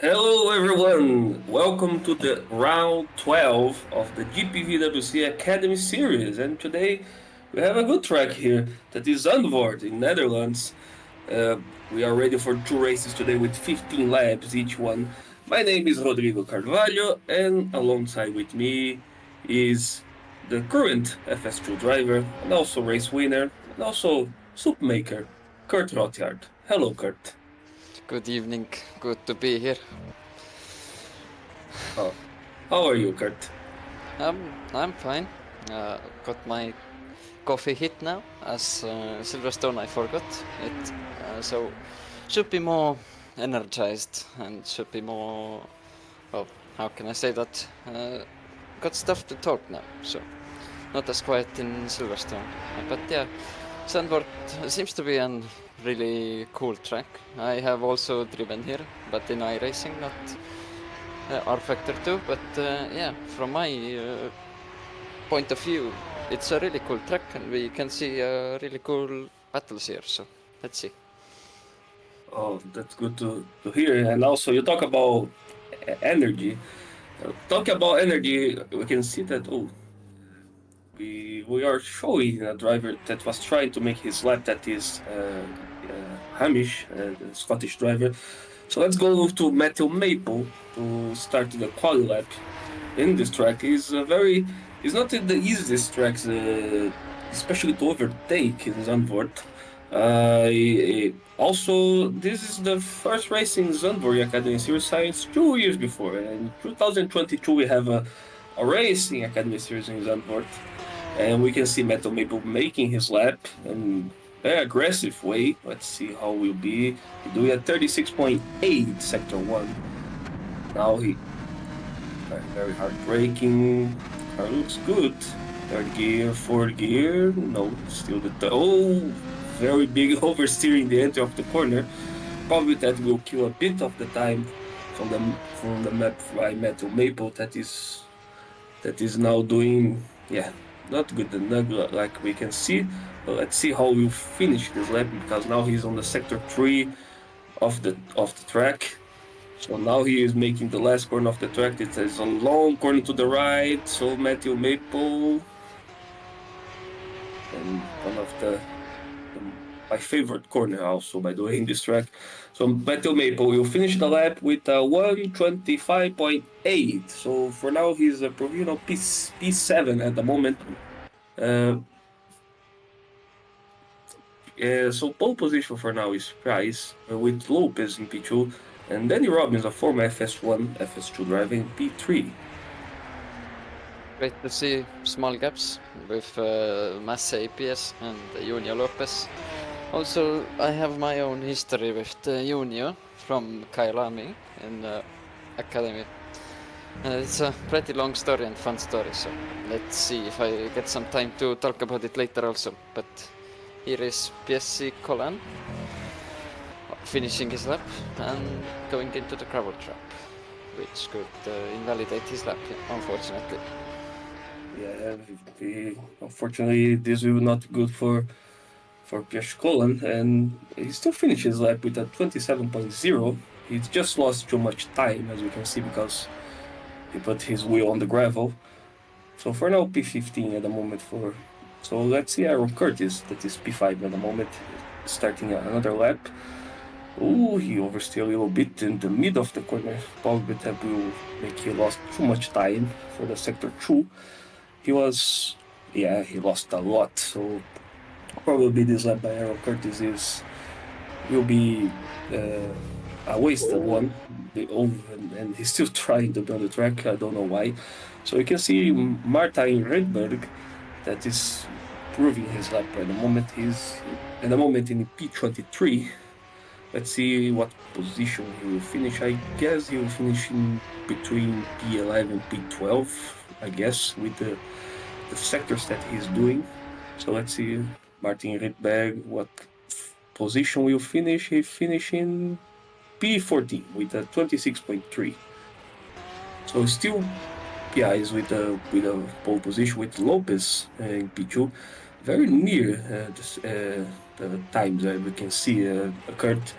Hello, everyone. Welcome to the round 12 of the GPVWC Academy series. And today we have a good track here that is Zandvoort in Netherlands. We are ready for two races today with 15 laps each one. My name is Rodrigo Carvalho, and alongside with me is the current FS2 driver and also race winner and also soup maker, Kert Rohtjarv. Hello, Kert. Good evening. Good to be here. Uh, how are you, Kert? I'm fine. Got my coffee hit now. As Silverstone, I forgot it. So should be more energized and should be more. Well, how can I say that? Got stuff to talk now. So not as quiet in Silverstone. But yeah, Zandvoort seems to be a really cool track. I have also driven here, but in iRacing, not R Factor 2. But yeah, from my point of view, it's a really cool track, and we can see really cool battles here. So let's see. Oh, that's good to hear. And also, you talk about energy. Talk about energy, we can see that, we are showing a driver that was trying to make his lap, that is Hamish, the Scottish driver. So let's go to Matthew Maple to start the quali lap in this track. It's not the easiest tracks, especially to overtake in Zandvoort. Also, this is the first race in Zandvoort Academy Series since 2 years before. In 2022, we have a race in Academy Series in Zandvoort, and we can see Metal Maple making his lap in a very aggressive way. Let's see how will be. He doing at 36.8 sector 1. Now he very hard braking. Car looks good. Third gear, fourth gear. No, still very big oversteering the entry of the corner. Probably that will kill a bit of the time from the map by Metal Maple. That is now doing, yeah, not good enough like we can see. But let's see how we'll finish this lap, because now he's on the sector 3 of the track. So now he is making the last corner of the track. It is a long corner to the right. So Matthew Maple, and one of my favorite corner also, by the way, in this track. So Matthew Maple will finish the lap with a 125.8. So for now he's a provisional P7 at the moment. Uh, so pole position for now is Price, with Lopez in P2, and Danny Robbins, a former FS1, FS2 driver, in P3. Great to see small gaps with Massa APS and Junio Lopez. Also, I have my own history with Junio from Kailami in Academy. It's a pretty long story and fun story, so let's see if I get some time to talk about it later also. But here is PSC Colin finishing his lap and going into the gravel trap, which could invalidate his lap, unfortunately. Yeah, unfortunately, this will not be good for Pierre Colin, and he still finishes lap with a 27.0. He's just lost too much time, as you can see, because he put his wheel on the gravel. So for now, P15 at the moment for. So let's see Aaron Curtis, that is P5 at the moment, starting another lap. Oh, he oversteered a little bit in the mid of the corner. Probably that will make he lost too much time for the sector 2. He lost a lot. So probably this lap by Aaron Curtis will be a wasted one. And he's still trying to be on the track. I don't know why. So you can see Martin Redberg, that is proving his lap at the moment. He's in P23. Let's see what position he will finish. I guess he will finish in between P11 and P12, I guess, with the sectors that he's doing. So let's see Martin Rydberg, what position will finish. He finished in P14 with a 26.3. So still, yeah, he's with a pole position with Lopez in P2, very near the times that we can see Kurt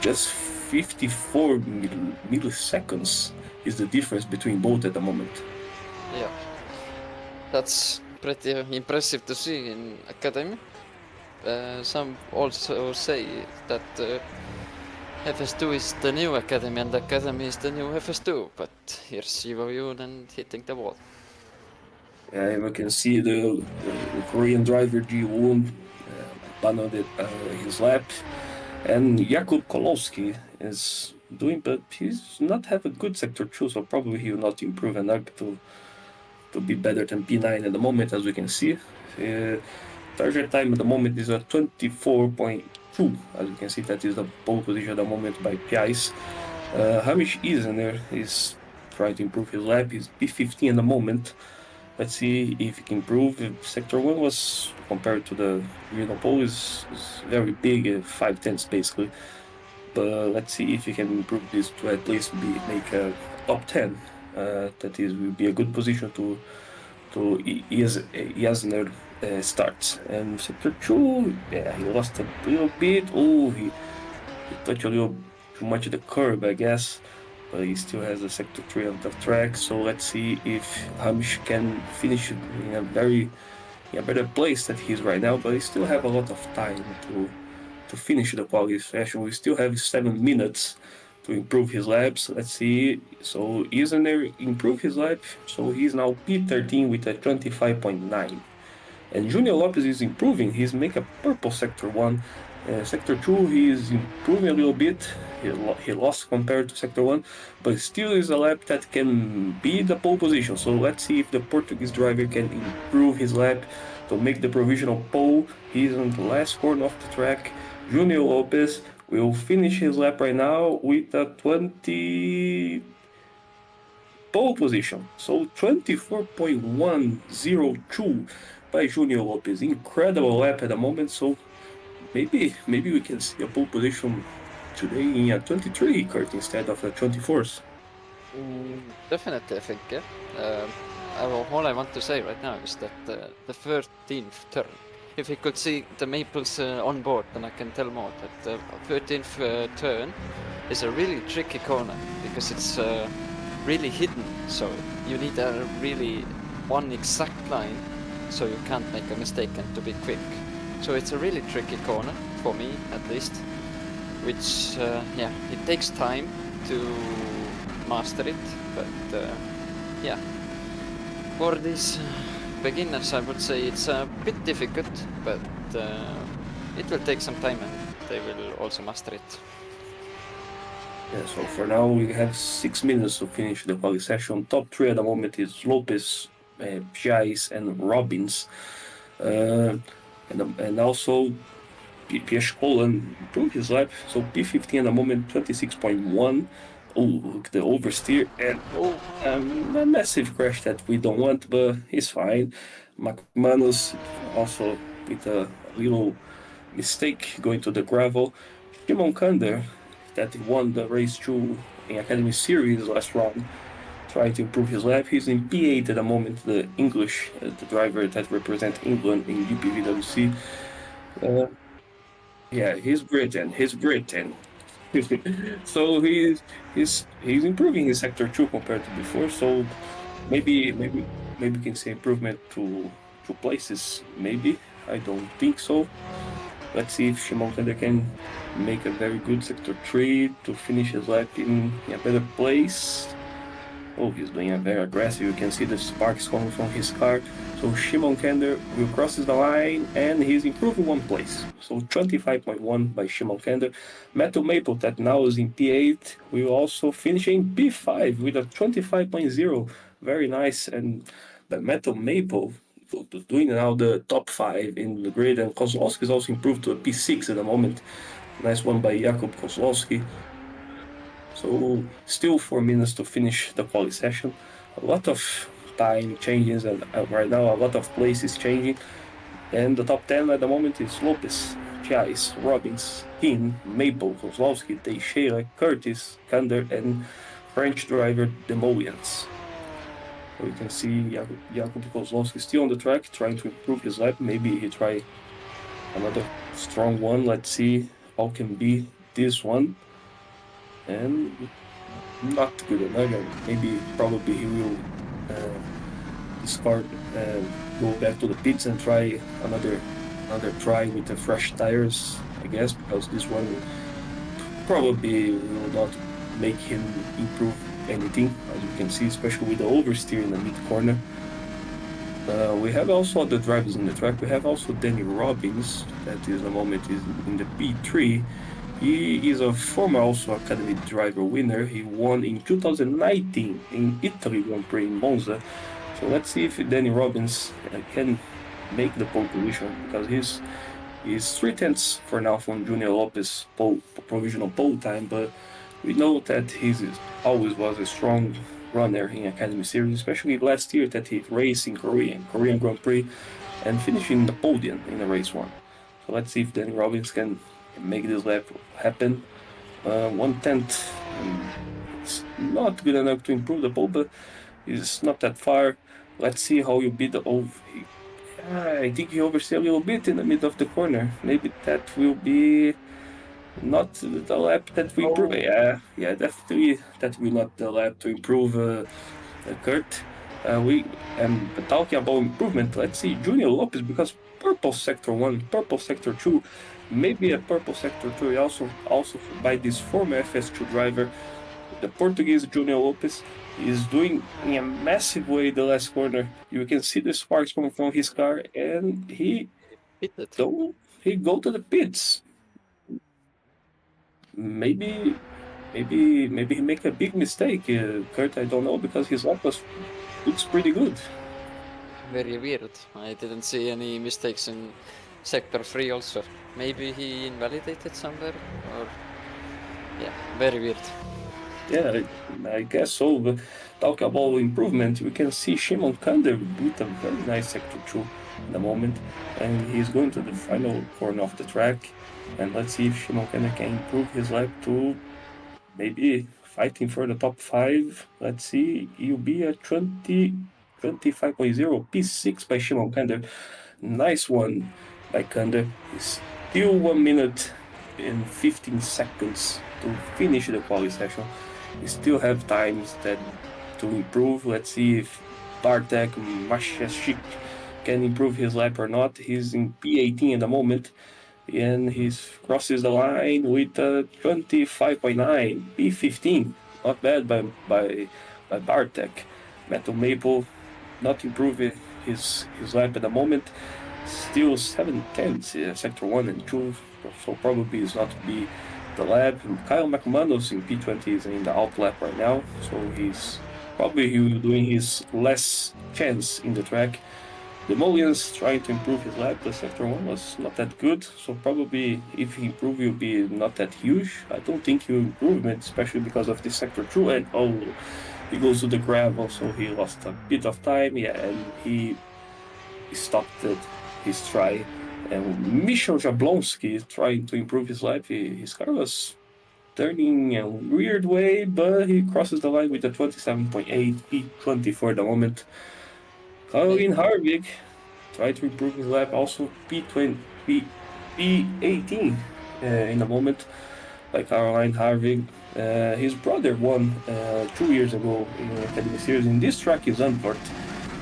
just 54 milliseconds is the difference between both at the moment. Yeah, that's pretty impressive to see in academy. Some also say that FS2 is the new academy and academy is the new FS2, but here's Shiva and hitting the wall. Yeah, we can see the Korean driver Ji-woon abandoned his lap, and Jakub Kolowski is doing, but he's not have a good sector 2, so probably he will not improve enough to be better than P9 at the moment, as we can see. Target time at the moment is a 24.2. As you can see, that is the pole position at the moment by Piais. Hamish Isener is trying to improve his lap. He's P15 at the moment. Let's see if he can improve. Sector 1 was, compared to the regional pole, is very big, 5/10 basically. But let's see if he can improve this to at least make a top 10. That is, will be a good position to Isener starts. And sector 2, yeah, he lost a little bit. Oh, he touched a little too much of the curb, I guess. But he still has the sector 3 of the track. So let's see if Hamish can finish in a better place that he's right now. But he still have a lot of time to finish the qualification. We still have 7 minutes to improve his laps. Let's see. So Isener improved his lap. So he's now P13 with a 25.9. And Junior Lopez is improving. He's making a purple sector 1. Sector 2, he is improving a little bit. He lost compared to sector 1, but still is a lap that can be the pole position. So let's see if the Portuguese driver can improve his lap to make the provisional pole. He's on the last corner of the track. Junior Lopez will finish his lap right now with a 20 pole position. So 24.102 by Junior Lopez. Incredible lap at the moment. So maybe we can see a pole position today in a 23, Kert, instead of a 24th. Definitely, I think, yeah. All I want to say right now is that the 13th turn, if you could see the maples on board, then I can tell more. But the 13th turn is a really tricky corner because it's really hidden. So you need a really one exact line so you can't make a mistake and to be quick. So it's a really tricky corner, for me at least, which, yeah, it takes time to master it, but yeah, for these beginners I would say it's a bit difficult, but it will take some time and they will also master it. Yeah, so for now we have 6 minutes to finish the quali session. Top 3 at the moment is Lopez, Piais and Robbins. And also Pieszkolan improved his lap, so P15 at the moment, 26.1. Oh, look, the oversteer and a massive crash that we don't want, but he's fine. McManus also with a little mistake going to the gravel. Shimon Kander, that won the race 2 in Academy Series last round, trying to improve his lap. He's in P8 at the moment, the English, the driver that represents England in GPVWC. Yeah, he's Britain. So he's improving in sector 2 compared to before. So maybe we can see improvement to 2 places. Maybe, I don't think so. Let's see if Shimon Kander can make a very good sector 3 to finish his lap in a better place. Oh, he's doing a very aggressive. You can see the sparks coming from his car. So Shimon Kander will cross the line and he's improving 1 place. So 25.1 by Shimon Kander. Metal Maple, that now is in P8, will also finish in P5 with a 25.0. Very nice. And the Metal Maple doing now the top 5 in the grid. And Kozlowski is also improved to a P6 at the moment. Nice one by Jakub Kozlowski. So still 4 minutes to finish the quali session. A lot of time changes and right now a lot of places changing. And the top 10 at the moment is Lopez, Piais, Robbins, Keane, Maple, Kozlowski, Teixeira, Curtis, Kander and French driver Demolians. So you can see Jakub Kozlowski still on the track trying to improve his lap. Maybe he try another strong one. Let's see how can be this one. and not good enough. Maybe probably he will discard, go back to the pits and try another try with the fresh tires, I guess, because this one probably will not make him improve anything, as you can see, especially with the oversteer in the mid corner. We have also other drivers in the track. We have also Danny Robbins, that is the moment is in the P3. He is a former also Academy driver winner. He won in 2019 in Italy Grand Prix in Monza. So let's see if Danny Robbins can make the pole position, because he's 3/10 for now from Junior Lopez provisional pole time, but we know that he always was a strong runner in Academy Series, especially last year that he raced in Korean Grand Prix, and finishing the podium in the race one. So let's see if Danny Robbins can make this lap happen. 1/10, it's not good enough to improve the pole, but it's not that far. Let's see how you beat the I think he oversteered a little bit in the middle of the corner. Maybe that will be not the lap that we improve. Yeah, definitely that will not the lap to improve Kert. We am talking about improvement. Let's see Junior Lopez, because purple sector 1, purple sector 2, maybe a purple sector 2 also by this former FS2 driver. The Portuguese Junior Lopez is doing in a massive way the last corner. You can see the sparks coming from his car, and he go to the pits. Maybe he make a big mistake, Kurt. I don't know, because his lap looks pretty good. Very weird. I didn't see any mistakes in sector 3 also. Maybe he invalidated somewhere, or yeah, very weird. Yeah, I guess so. But talk about improvement, we can see Shimon Kander with a very nice sector 2 in the moment, and he's going to the final corner of the track. And let's see if Shimon Kander can improve his lap to maybe fighting for the top 5. Let's see, he'll be a 25.0 P6 by Shimon Kander. Nice one by Kander. It's still 1 minute and 15 seconds to finish the quali session. We still have times that to improve. Let's see if Bartek Mashashik can improve his lap or not. He's in P18 at the moment, and he crosses the line with 25.9 P15. Not bad by Bartek. Metal Maple not improving his lap at the moment. Still 7/10 sector 1 and 2, so probably is not to be the lap. Kyle McManus in P20 is in the out lap right now, so he's probably doing his last chance in the track. The Mullions trying to improve his lap, but sector 1 was not that good, so probably if he improve, will be not that huge. I don't think he will improve, especially because of the sector 2, and he goes to the gravel, so he lost a bit of time, and he stopped his try. And Michał Jablonski trying to improve his lap. His car was turning in a weird way, but he crosses the line with a 27.8 P20 at the moment. Colin Harvick tried to improve his lap, also P18 in the moment, by Caroline Harvick. His brother won 2 years ago in the Academy Series in this track in Zandvoort.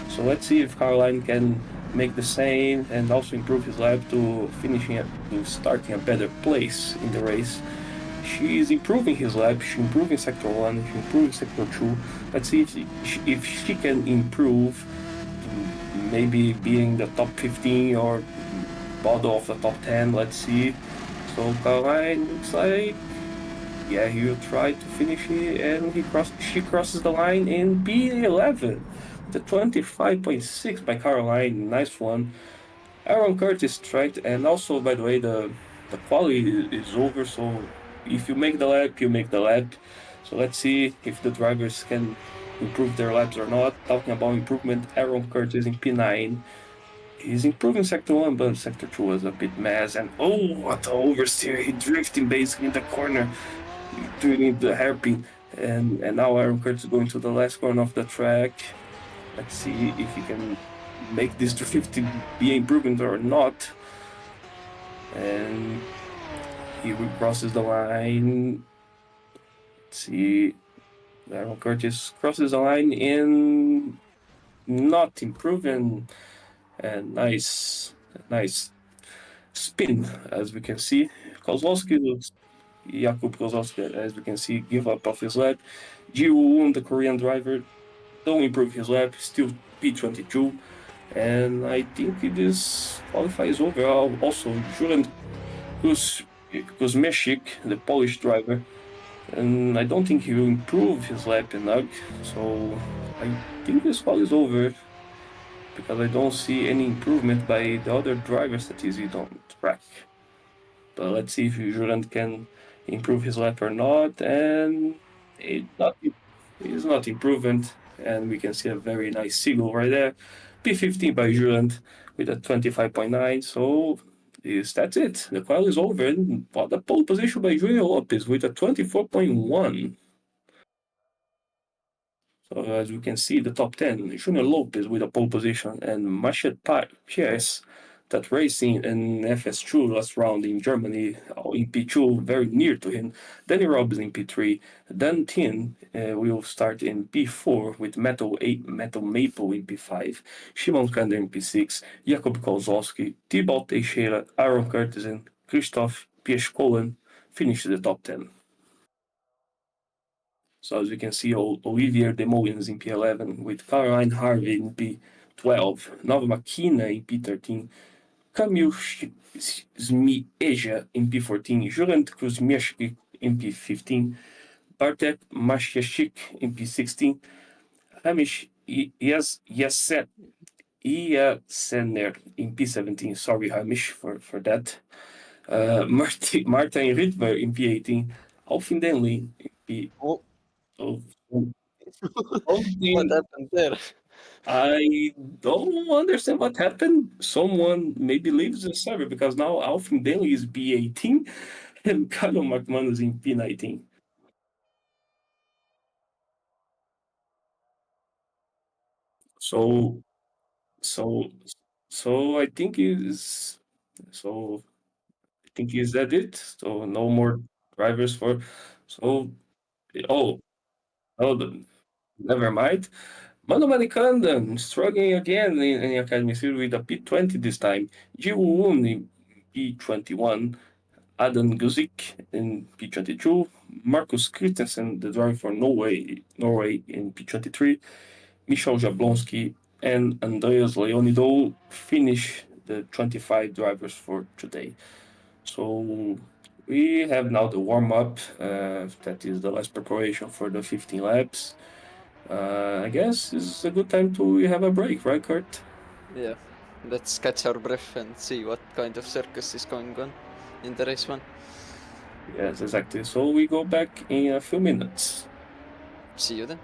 So let's see if Caroline can make the same and also improve his lap to starting a better place in the race. She is improving his lap. She's improving sector 1. She's improving sector 2. Let's see if she can improve, maybe being the top 15 or bottom of the top 10. Let's see. So Caroline looks like, yeah, he will try to finish it, and she crosses the line in P11. The 25.6 by Caroline, nice one. Aaron Curtis tried, and also, by the way, the quality is over, so if you make the lap, you make the lap. So let's see if the drivers can improve their laps or not. Talking about improvement, Aaron Curtis in P9. He's improving sector 1, but sector 2 was a bit mess, and what an oversteer. He drifting basically in the corner, doing the hairpin, and now Aaron Curtis is going to the last corner of the track. Let's see if he can make this 250 be improvement or not. And he crosses the line. See, Aaron Curtis crosses the line in not improving, and nice spin, as we can see. Jakub Kozlowski, as we can see, give up off his lap. Ji Woo, the Korean driver, don't improve his lap, still P22. And I think this qualifies overall. Also, Julian Kuzmeshik, the Polish driver, and I don't think he will improve his lap in UG. So I think this qual is over because I don't see any improvement by the other drivers that is on track. But let's see if Julian can improve his lap or not. And it's not improvement. And we can see a very nice signal right there. P15 by Julian with a 25.9. So that's it. The qual is over. And the pole position by Junior Lopez with a 24.1. So as you can see, the top 10, Junior Lopez with a pole position and Machet Pierce, that racing in FS2 last round in Germany, in P2, very near to him. Danny Robbins in P3. Dan Tin will start in P4 with Metal Maple in P5. Shimon Kander in P6. Jakub Kozlowski, Thibaut Teixeira, Aaron Curtis, and Christoph Pieszkolen finish the top 10. So as you can see, Olivier Demoulins in P11 with Caroline Harvey in P12, Nova Makina in P13, Kamil Zmieja in P14, Jurand Kuzmieszki in P15, Bartek Masieszczyk in P16, Hamish Iasener in P17. Sorry, Hamish, for that. Martin Rydberg in P18, Alfin Denley in P. So, What happened there? I don't understand what happened. Someone maybe leaves the server because now Alfin Daly is B18 and Carlo McMahon is in P19. So, so, so I think is so. I think is that it. So no more drivers for. So oh never mind. Mano Manikandan struggling again in Academy Series with a P20 this time. Ji Woon in P21. Adam Guzik in P22. Marcus Christensen, the driver for Norway in P23. Michał Jablonski and Andreas Leonido finish the 25 drivers for today. So we have now the warm-up. That is the last preparation for the 15 laps. I guess it's a good time to have a break, right, Kert? Yeah, let's catch our breath and see what kind of circus is going on in the race one. Yes, exactly. So we go back in a few minutes. See you then.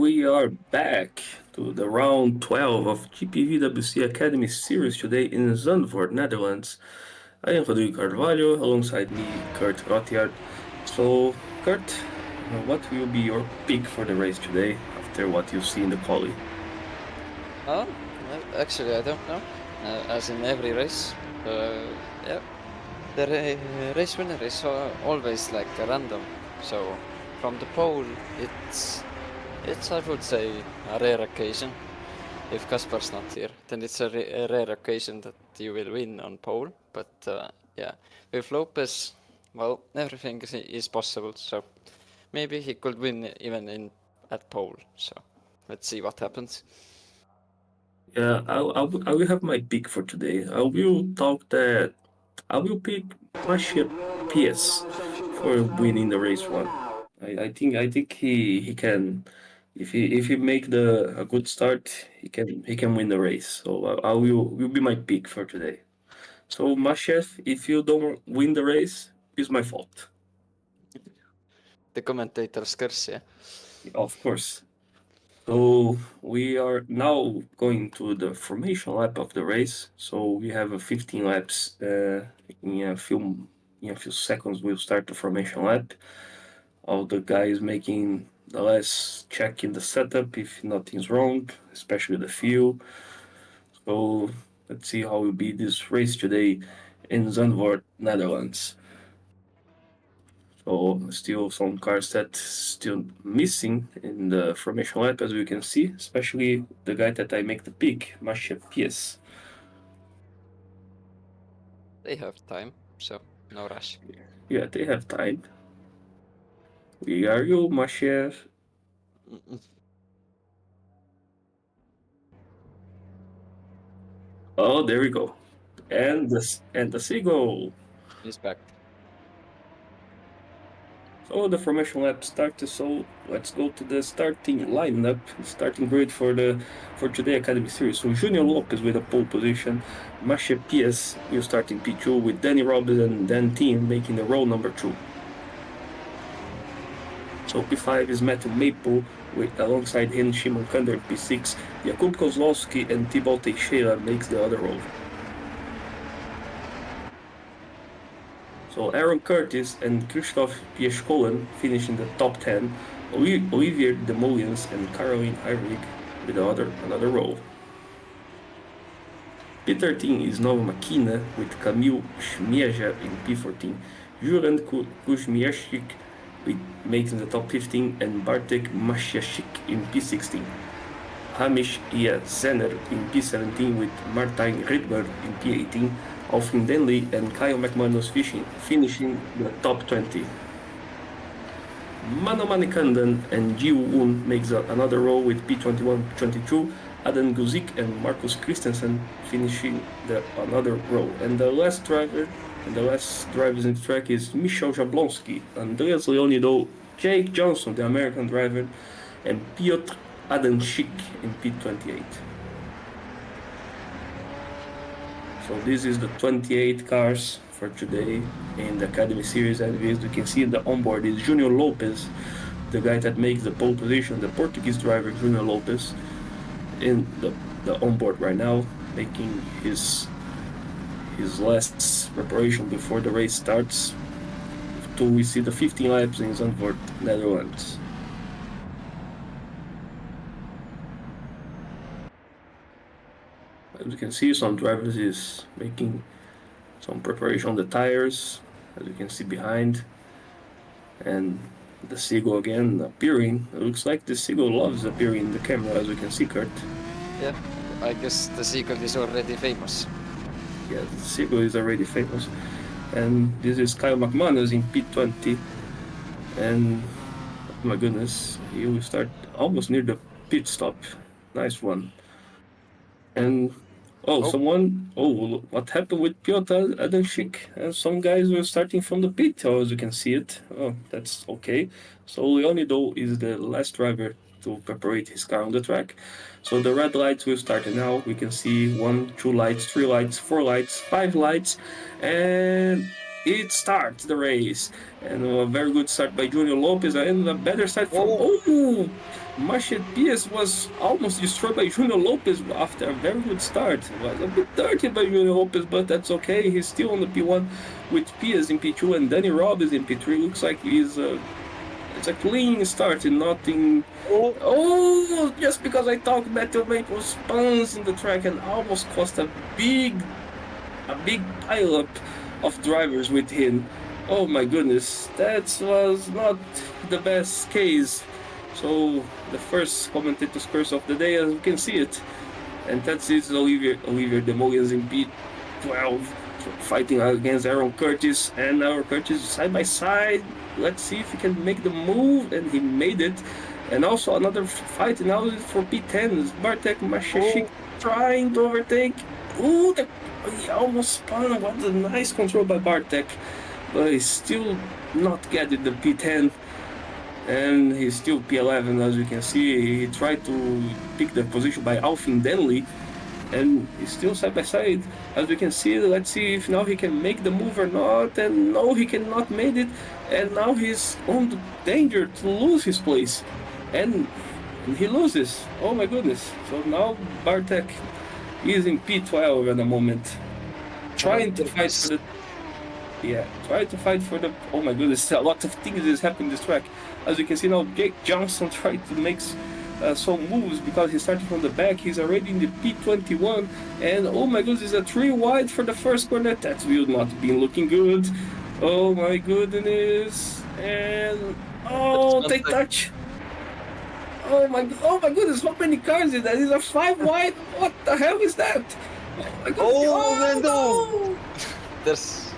we are back to the round 12 of GPVWC Academy Series today in Zandvoort, Netherlands. I am Rodrigo Carvalho, alongside me, Kert Rohtjarv. So, Kert, what will be your pick for the race today after what you see in the quali? Oh, actually, I don't know. As in every race, yeah, the race winner is always like a random. So from the pole, it's I would say a rare occasion. If Kaspar's not here, then it's a rare occasion that you will win on pole. But yeah, with Lopez, well, everything is possible. So maybe he could win even in at pole. So let's see what happens. Yeah, I will have my pick for today. I will pick Masha PS for winning the race one. I think he can if he make the a good start he can win the race. So I will be my pick for today. So Mashev, if you don't win the race, it's my fault. The commentator's curse, yeah. Of course. So we are now going to the formation lap of the race. So we have a 15 laps. In a few seconds, we'll start the formation lap. All the guys making the last check in the setup if nothing's wrong, especially the fuel. So let's see how will be this race today in Zandvoort, Netherlands. So still some cars that still missing in the formation lap, as we can see, especially the guy that I make the pick, Masha PS. They have time, so no rush. Yeah, they have time. We are you, Masha. Oh, there we go. And the seagull. He's back. So the formation lap started. So let's go to the starting lineup, starting grid for today Academy Series. So Junior Lopez with a pole position, Masha PS will start in P2 with Danny Robbins and Dan Team making the row number 2. So P5 is Matthew Maple with alongside him Shimon Kunder in P6. Jakub Kozlowski and Thibaut Teixeira makes the other row. So Aaron Curtis and Krzysztof Pieszkolen finish in the top 10. Olivier Demoliens and Caroline Heinrich with another row. P13 is Nova Makina with Kamil Śmierza in P14. Juran Kuzmieszczyk making the top 15 and Bartek Masiasik in P16. Hamish Zener in P17 with Martijn Rydberg in P18. Alfred Denley and Kyle McManus finishing the top 20. Mano Manikandan and Ji Woon makes another row with P21-22. Adam Guzik and Marcus Christensen finishing another row. And the last drivers in the track is Michał Jablonski, Andreas Leonido, Jake Johnson, the American driver, and Piotr Adamczyk in P28. So this is the 28 cars for today in the Academy Series, and as you can see the onboard is Junior Lopez, the guy that makes the pole position, the Portuguese driver Junior Lopez, in the onboard right now, making his last preparation before the race starts. We see the 15 laps in Zandvoort, Netherlands. As you can see, some drivers is making some preparation on the tires, as you can see behind. And the seagull again appearing. It looks like the seagull loves appearing in the camera, as you can see, Kert. Yeah, I guess the seagull is already famous. Yeah, the seagull is already famous. And this is Kyle McManus in P20. And oh my goodness, he will start almost near the pit stop. Nice one. And what happened with Piotr Adamczyk? And some guys were starting from the pit, as you can see it. Oh, that's okay. So Leonido is the last driver to prepare his car on the track. So the red lights will start now. We can see 1, 2 lights, 3 lights, 4 lights, 5 lights, and it starts the race. And a very good start by Junior Lopez and a better start from... Oh, Oh! Marchet Pias was almost destroyed by Junior Lopez after a very good start. It was a bit dirty by Junior Lopez, but that's okay. He's still on the P1 with Pias in P2 and Danny Robbins in P3. Looks like it's a clean start and nothing... oh, Oh, just because I talked Metal Maple spawns in the track and almost caused a big pileup of drivers with him. Oh my goodness, that was not the best case. So the first commentator's curse of the day, as you can see it, and that's it. Olivier Demolians in P12 fighting against Aaron Curtis, and Aaron Curtis side by side. Let's see if he can make the move, and he made it. And also another fight now for P10. Bartek Mashashik trying to overtake. Ooh, he almost spun. What a nice control by Bartek. But he's still not getting the P10. And he's still P11, as you can see. He tried to pick the position by Alfin Denley. And he's still side by side, as we can see. Let's see if now he can make the move or not. And no, he cannot make it. And now he's on the danger to lose his place. And he loses. Oh my goodness. So now Bartek is in P12 at the moment. Trying to fight for the... Yeah, trying to fight for the... Oh my goodness, a lot of things is happening this track. As you can see now, Jake Johnson tried to make some moves because he started from the back. He's already in the P21. And oh my goodness, it's a 3 wide for the first corner. That will not be looking good. Oh my goodness. And... Oh, take touch. Oh my goodness, how many cars is that? Is a 5 wide? What the hell is that? Oh my goodness. oh, man, no! no! There's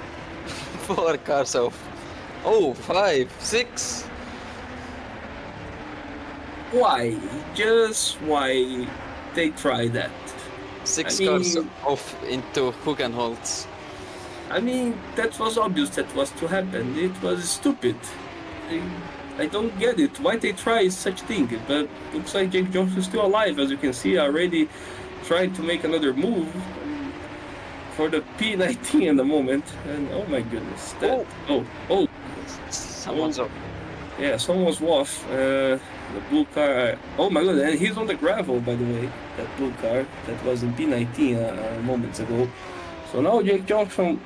4 cars off. Oh, 5, 6. Why? Just why they try that? 6 I mean- cars off into Hugenholz. I mean, that was obvious that was to happen. It was stupid. I don't get it. Why they try such thing? But looks like Jake Johnson is still alive, as you can see, already trying to make another move for the P19 in the moment. And oh my goodness, that Someone's off. yeah, someone's off. The blue car. Oh my goodness, and he's on the gravel, by the way. That blue car that was in P19 moments ago. So now Jake Johnson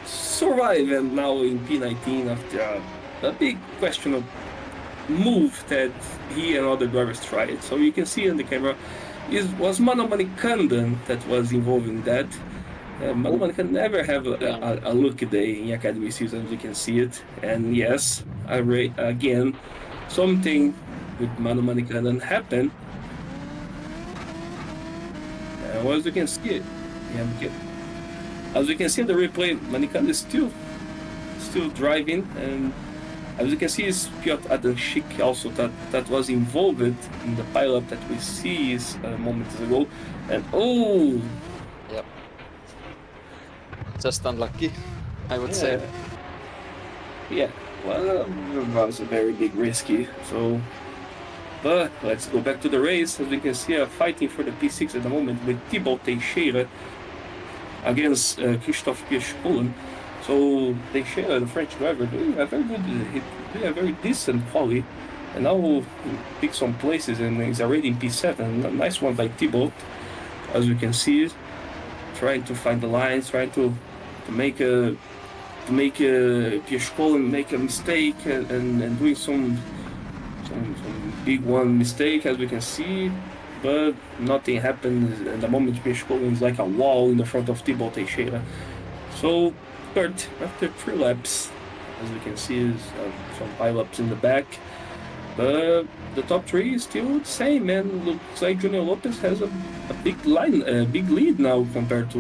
survived and now in P19 after a big question of move that he and other drivers tried. So you can see on the camera, was Mano Manikandan that was involved in that. Mano Manikandan never have a lucky day in Academy season, as you can see it. And yes, again, something with Mano Manikandan happened. As you can see it, as you can see in the replay, Manikandan is still driving, and as you can see, it's Piotr Adamczyk also that was involved in the pileup that we see moments ago. And oh! Yep. Just unlucky, I would say. Yeah, well, it was a very big risky. So, but let's go back to the race. As we can see, fighting for the P6 at the moment with Thibaut Teixeira against Christophe Piechkolen. So Teixeira, the French driver, doing a very decent quali, and now he picks some places and he's already in P7. A nice one by Thibaut, as you can see, trying to find the lines, trying to make Piechkolen make a mistake and doing some big one mistake, as we can see, but nothing happened. At the moment, Piechkolen is like a wall in the front of Thibaut Teixeira. So Kert, after 3 laps, as we can see, is some pileups in the back. But the top 3 is still the same, and looks like Junior Lopez has a big lead now compared to...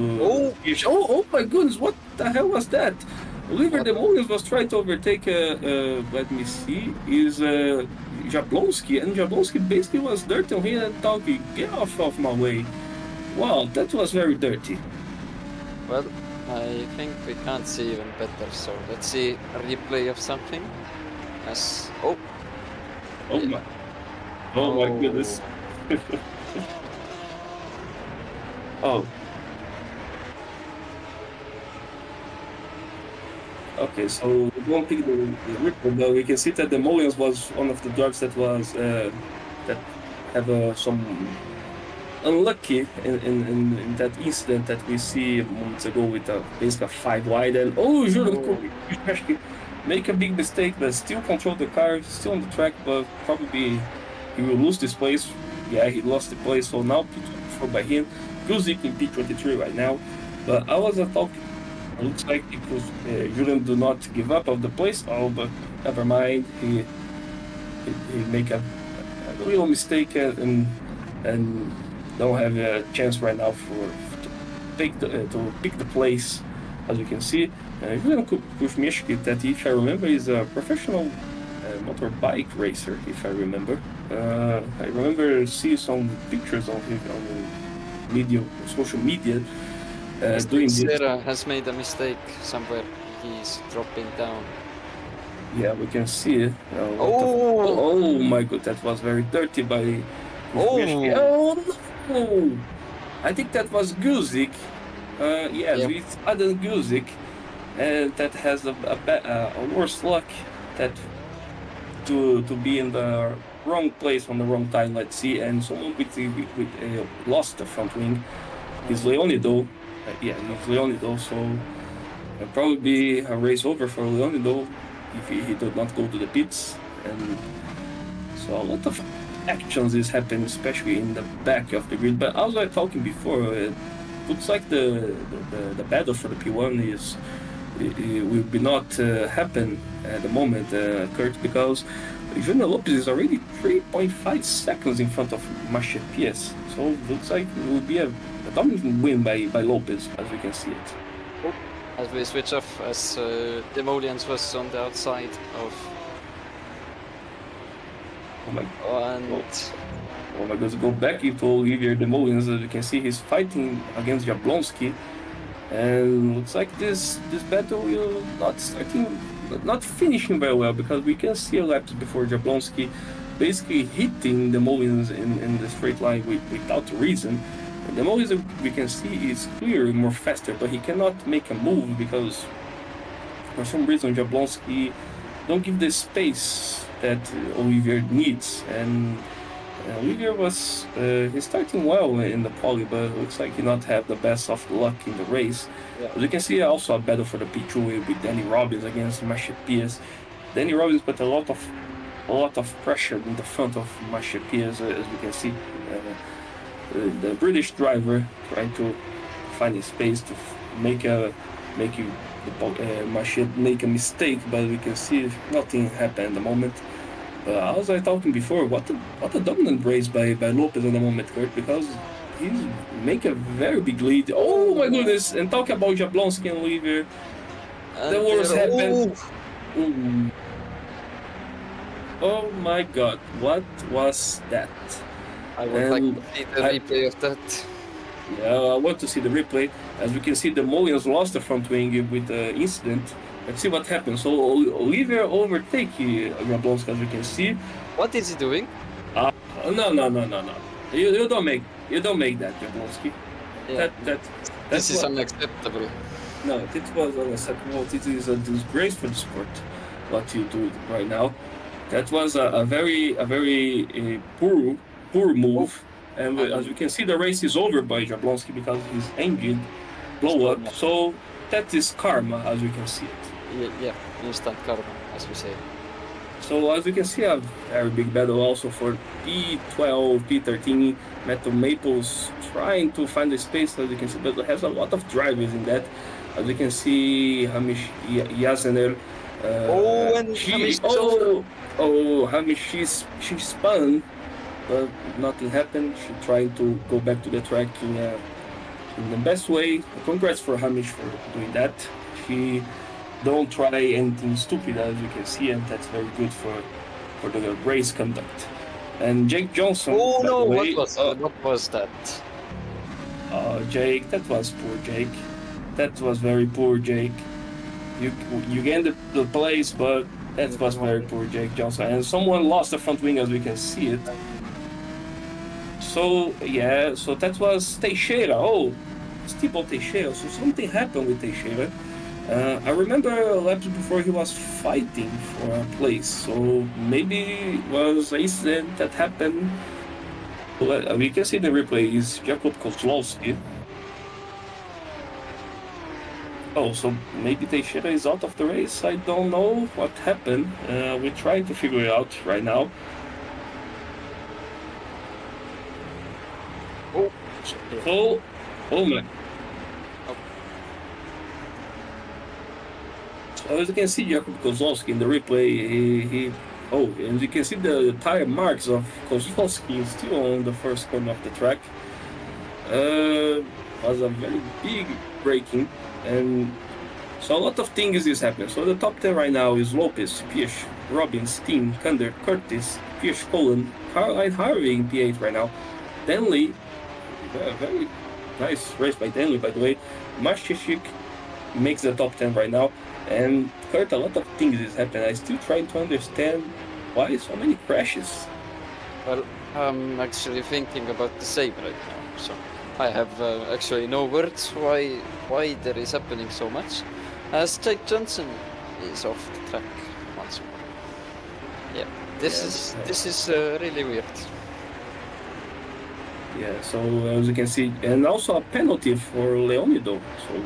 Oh my goodness, what the hell was that? Oliver Demolians was trying to overtake, let me see, is Jablonski, and Jablonski basically was dirty on him and talking, get off of my way. Wow, that was very dirty. Well, I think we can't see even better, so let's see a replay of something. Oh my goodness. Oh. Okay, so we won't pick the Ripple, but we can see that the Mullions was one of the drives that was that have some unlucky in that incident that we see moments ago with basically a 5 wide and Julian Kubiszewski make a big mistake but still control the car, still on the track, but probably he will lose this place. Yeah, he lost the place, so now P24 by him. Guzik in P23 right now. But I was talking, looks like because Julian do not give up of the place. Oh, but never mind. He make a real mistake and don't have a chance right now to pick the place, as you can see. Julian Kubiszewski, that if I remember, is a professional motorbike racer. If I remember, I remember see some pictures of him on social media. Doing this. Dexter has made a mistake somewhere. He's dropping down. Yeah, we can see it. Oh my god, that was very dirty by. Oh no! I think that was Guzik. It's Adam Guzik, and that has a worse luck that to be in the wrong place on the wrong time. Let's see, and someone with lost the front wing. He's Leonido. He's Leonido. So probably be a race over for Leonido if he did not go to the pits. And so a lot of actions is happening, especially in the back of the grid. But as I was talking before, it looks like the battle for the P1 it will be not happen at the moment, Kert, because Junior Lopez is already 3.5 seconds in front of Marche Pies. So it looks like it will be a dominant win by Lopez, as we can see it. As we switch off, as Demolians was on the outside of. Oh my And god, go back into Olivier Demolians. As you can see, he's fighting against Jablonski. And looks like this battle will not finishing very well, because we can see a lap before Jablonski basically hitting the Demolians in the straight line without reason. The Demolians we can see is clearly more faster, but he cannot make a move because for some reason Jablonski don't give the space that Olivier needs. And Olivier was he's starting well in the poly, but it looks like he not have the best of luck in the race. Yeah. As you can see, also a battle for the P2 with Danny Robbins against Marche Pies. Danny Robbins put a lot of pressure in the front of Marche Pies, as we can see. The British driver trying to find a space to make Marche make a mistake, but we can see nothing happen at the moment. As I was talking before, what a dominant race by Lopez at the moment, Kurt, because he's make a very big lead. Oh my goodness! And talking about Jablonski and Olivier, the worst happened. Oh my god, what was that? I would like to see the replay of that. Yeah, I want to see the replay. As we can see, the Mullions lost the front wing with the incident. Let's see what happens. So Olivier overtake Jablonski, as we can see. What is he doing? No. You don't make that, Jablonski. Yeah. This is unacceptable. No, it was unacceptable. It is a disgrace for the sport. What you do right now. That was a very poor move. And as you can see, the race is over by Jablonski because his engine blew up. So that is karma, as we can see it. Yeah, instant karma, as we say. So as you can see, a very big battle also for P12, P13. Metal Maples trying to find the space, as you can see, but it has a lot of drivers in that. As you can see, Hamish Yazener. Hamish, she spun, but nothing happened. She tried to go back to the track in the best way. Congrats for Hamish for doing that. She don't try anything stupid, as you can see, and that's very good for the race conduct. And Jake Johnson. Oh no! What was that? Jake, that was poor Jake. That was very poor Jake. You gained the place, but that was very poor Jake Johnson. And someone lost the front wing, as we can see it. So yeah, so that was Teixeira. Oh, Steve Teixeira. So something happened with Teixeira. I remember laps before he was fighting for a place, so maybe it was an incident that happened. We can see the replay is Jakub Kozlowski. Oh, so maybe Teixeira is out of the race. I don't know what happened. We're trying to figure it out right now. Oh my. So as you can see, Jakub Kozlowski in the replay, and you can see the tire marks of Kozlowski still on the first corner of the track. Was a very big braking, and so a lot of things is happening. So the top 10 right now is Lopez, Piech, Robbins, Steen, Kander, Curtis, Piech, Colin, Caroline Harvey in P8 right now. Denley, very nice race by Denley, by the way. Mashchik makes the top 10 right now. And Kert, a lot of things is happening. I'm still trying to understand why so many crashes. Well, I'm actually thinking about the same right now. So I have actually no words why there is happening so much. As Jake Johnson is off the track once more. Yeah, this is really weird. Yeah, so as you can see, and also a penalty for Leonido. So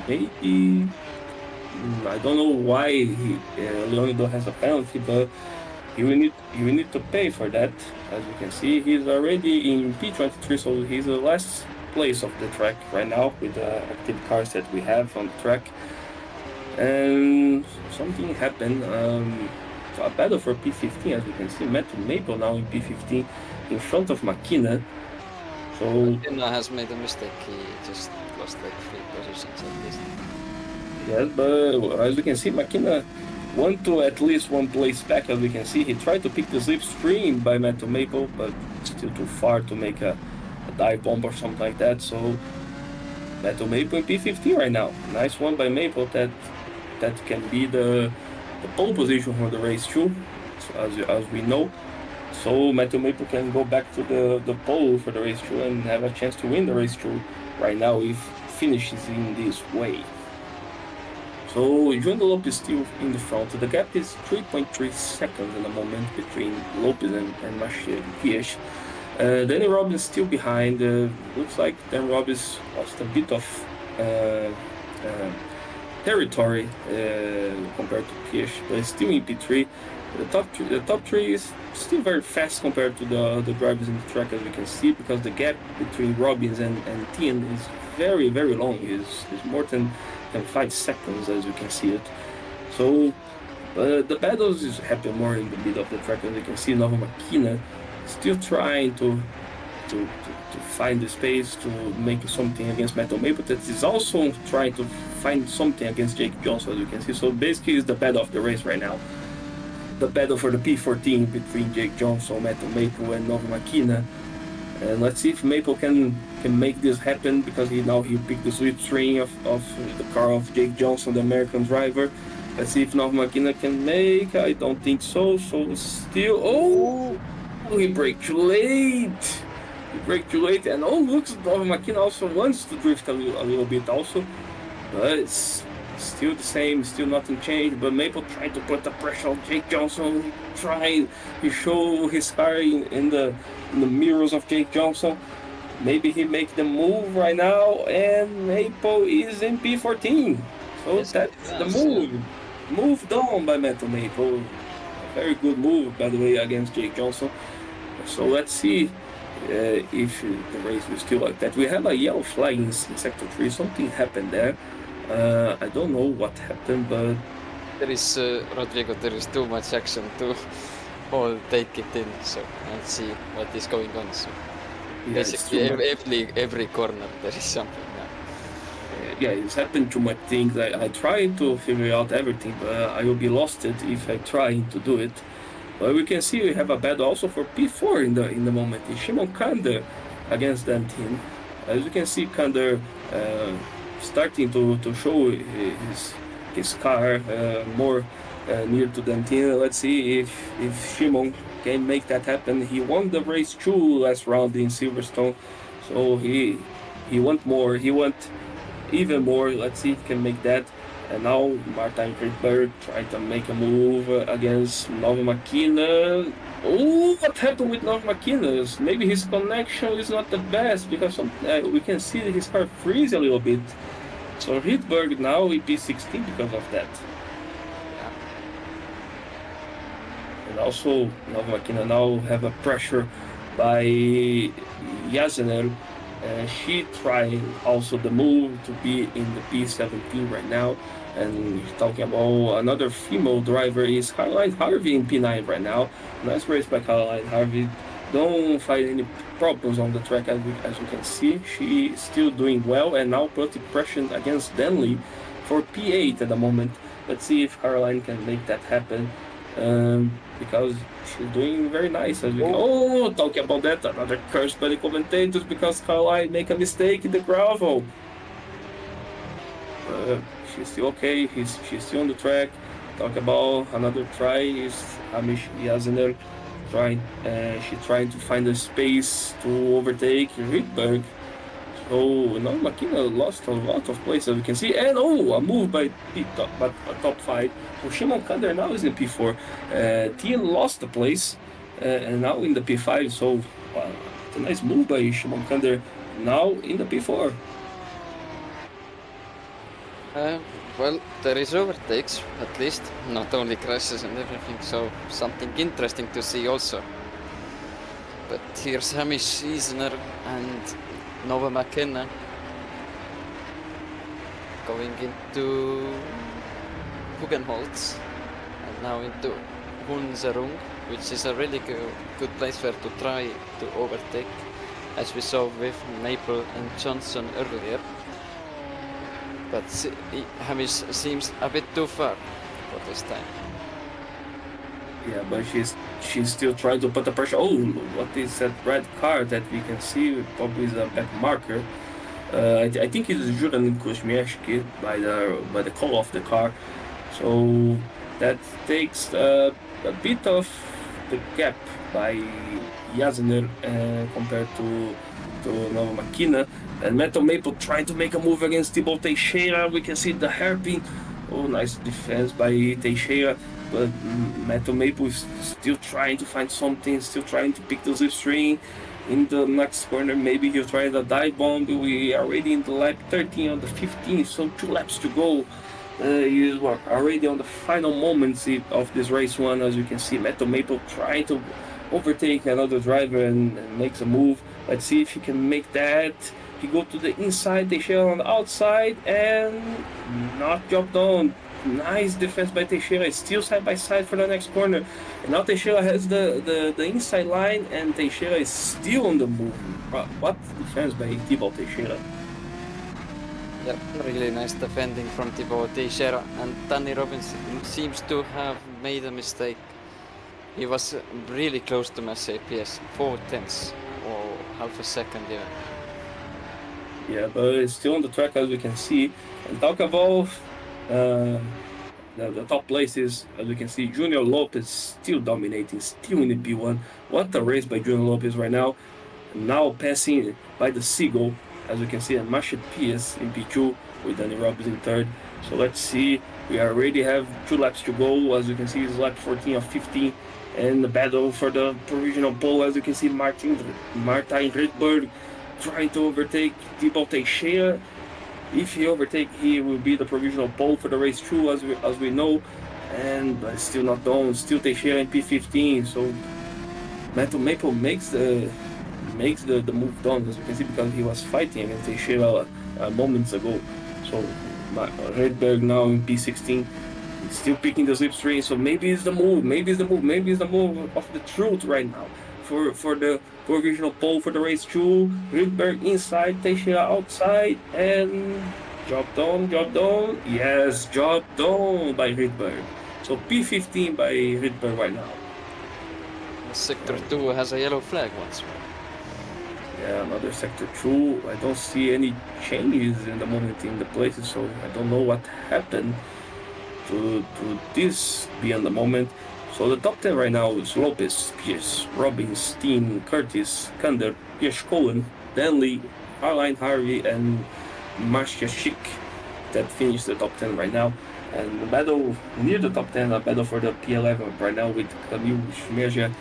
maybe I don't know why Leonido has a penalty, but you will need to pay for that. As you can see, he's already in P23, so he's the last place of the track right now with the active cars that we have on the track. And something happened. A battle for P15, as you can see, Matthew Maple now in P15 in front of Makina. So Makina has made a mistake. He just lost like 3 positions at least. Yes, but as you can see, Makina went to at least one place back. As we can see, he tried to pick the slipstream by Matthew Maple, but still too far to make a dive bomb or something like that. So Matthew Maple in P15 right now. Nice one by Maple. That can be the pole position for the race too, so as we know. So Matthew Maple can go back to the pole for the race too and have a chance to win the race too right now if finishes in this way. So João Lopes is still in the front. The gap is 3.3 seconds in the moment between Lopez and Piech. Danny Robbins still behind. Looks like Danny Robbins lost a bit of territory compared to Piech, but still in P3. The top three is still very fast compared to the drivers in the track, as we can see, because the gap between Robbins and Tien is very, very long. It's more than 5 seconds, as you can see it. So the battles happen more in the middle of the track, as you can see. Nova Makina still trying to find the space to make something against Metal Maple, that is also trying to find something against Jake Johnson, as you can see. So basically it's the battle of the race right now. The battle for the P14 between Jake Johnson, Metal Maple and Nova Makina. And let's see if Maple can make this happen, because he picked the slipstream of the car of Jake Johnson, the American driver. Let's see if Nova Makina can make. I don't think so. So still, he braked too late. And looks, Nova Makina also wants to drift a little bit also, but it's still the same, still nothing changed. But Maple trying to put the pressure on Jake Johnson, he show his car in the mirrors of Jake Johnson. Maybe he make the move right now, and Maple is in P14. So that's the move. Move down by Metal Maple. A very good move, by the way, against Jake Johnson. So let's see if the race will still like that. We have a yellow flag in Sector 3. Something happened there. I don't know what happened, but there is Rodrigo. There is too much action to all take it in. So let's see what is going on. So yeah, basically every corner there is something. Yeah, it's happened too much things. I try to figure out everything, but I will be lost it if I try to do it. But we can see we have a battle also for P4 in the moment. It's Shimon Kander against Dantin. As you can see, Kander starting to show his car more near to Dantin. Let's see if Shimon can make that happen. He won the race 2 last round in Silverstone, so he want more. He want even more. Let's see if he can make that. And now Martin Rydberg trying to make a move against Nova Makina. Oh, what happened with Nova Makina? Maybe his connection is not the best because we can see that his car freeze a little bit. So Rydberg now in P16 because of that. And also Nova Makina now have a pressure by Yazener. She trying also the move to be in the P17 right now. And talking about another female driver is Caroline Harvey in P9 right now. Nice race by Caroline Harvey. Don't find any problems on the track as you can see. She is still doing well and now putting pressure against Denley for P8 at the moment. Let's see if Caroline can make that happen. Because she's doing very nice as we go. Oh, talking about that, another curse by the commentators because Caroline make a mistake in the gravel. She's still okay, she's still on the track. Talk about another try is Hamish Yazener trying to find a space to overtake Rydberg. So now Makina lost a lot of places as we can see, and a move by top 5. So Shimon Kander now is in P4. Tien lost the place and now in the P5. So it's a nice move by Shimon Kander now in the P4. Well, there is overtakes, at least, not only crashes and everything, so something interesting to see also. But here's Hamish Isner and Nova McKenna going into Hugenholz and now into Hunzerung, which is a really good place where to try to overtake, as we saw with Maple and Johnson earlier. But Hamish seems a bit too far for this time. Yeah, but she's still trying to put the pressure. Oh, what is that red car that we can see? Probably is a back marker. I think it is Juran Kuzmieszki by the color of the car. So that takes a bit of the gap by Yazener compared to Nova Makina. And Metal Maple trying to make a move against Thibaut Teixeira. We can see the hairpin. Oh, nice defense by Teixeira. But Metal Maple is still trying to find something, still trying to pick the slipstream. In the next corner, maybe he'll try the dive bomb. We are already in the lap 13 on the 15th, so 2 laps to go. He's already on the final moments of this race one. As you can see, Metal Maple trying to overtake another driver and makes a move. Let's see if he can make that. He go to the inside, Teixeira on the outside, and not dropped down. Nice defense by Teixeira. It's still side by side for the next corner. And now Teixeira has the inside line, and Teixeira is still on the move. What defense by Thibaut Teixeira. Yeah, really nice defending from Thibaut Teixeira. And Danny Robinson seems to have made a mistake. He was really close to Mercedes, 4/10 or half a second even. Yeah, but it's still on the track as we can see. And talk about the top places, as we can see, Junior Lopez still dominating, still in the P1. What a race by Junior Lopez right now. Now passing by the Seagull, as we can see, and Mashid Pias in P2 with Danny Robbins in 3rd. So let's see, we already have 2 laps to go. As you can see, it's lap 14 of 15. And the battle for the provisional pole, as you can see, Martin Rydberg trying to overtake Thibaut Teixeira. If he overtake, he will be the provisional pole for the race 2, as we know. And but still not done. Still Teixeira in P15. So Metal Maple makes the move done, as you can see, because he was fighting against Teixeira moments ago. So Rydberg now in P16. He's still picking the slipstream. So maybe it's the move. Maybe it's the move of the truth right now for the provisional pole for the race 2. Rydberg inside, Teixeira outside, and job done. Yes, job done by Rydberg. So P15 by Rydberg right now. Sector 2 has a yellow flag once more. Yeah, another sector 2. I don't see any changes in the moment in the places, so I don't know what happened to this be on the moment. So the top 10 right now is Lopez, Pierce, Robbins, Steen, Curtis, Kander, Pierce Cohen, Danley, Caroline Harvey, and Marcia Schick. that finished the top 10 right now. And the battle near the top 10, a battle for the P11 right now with Kamil Śmierza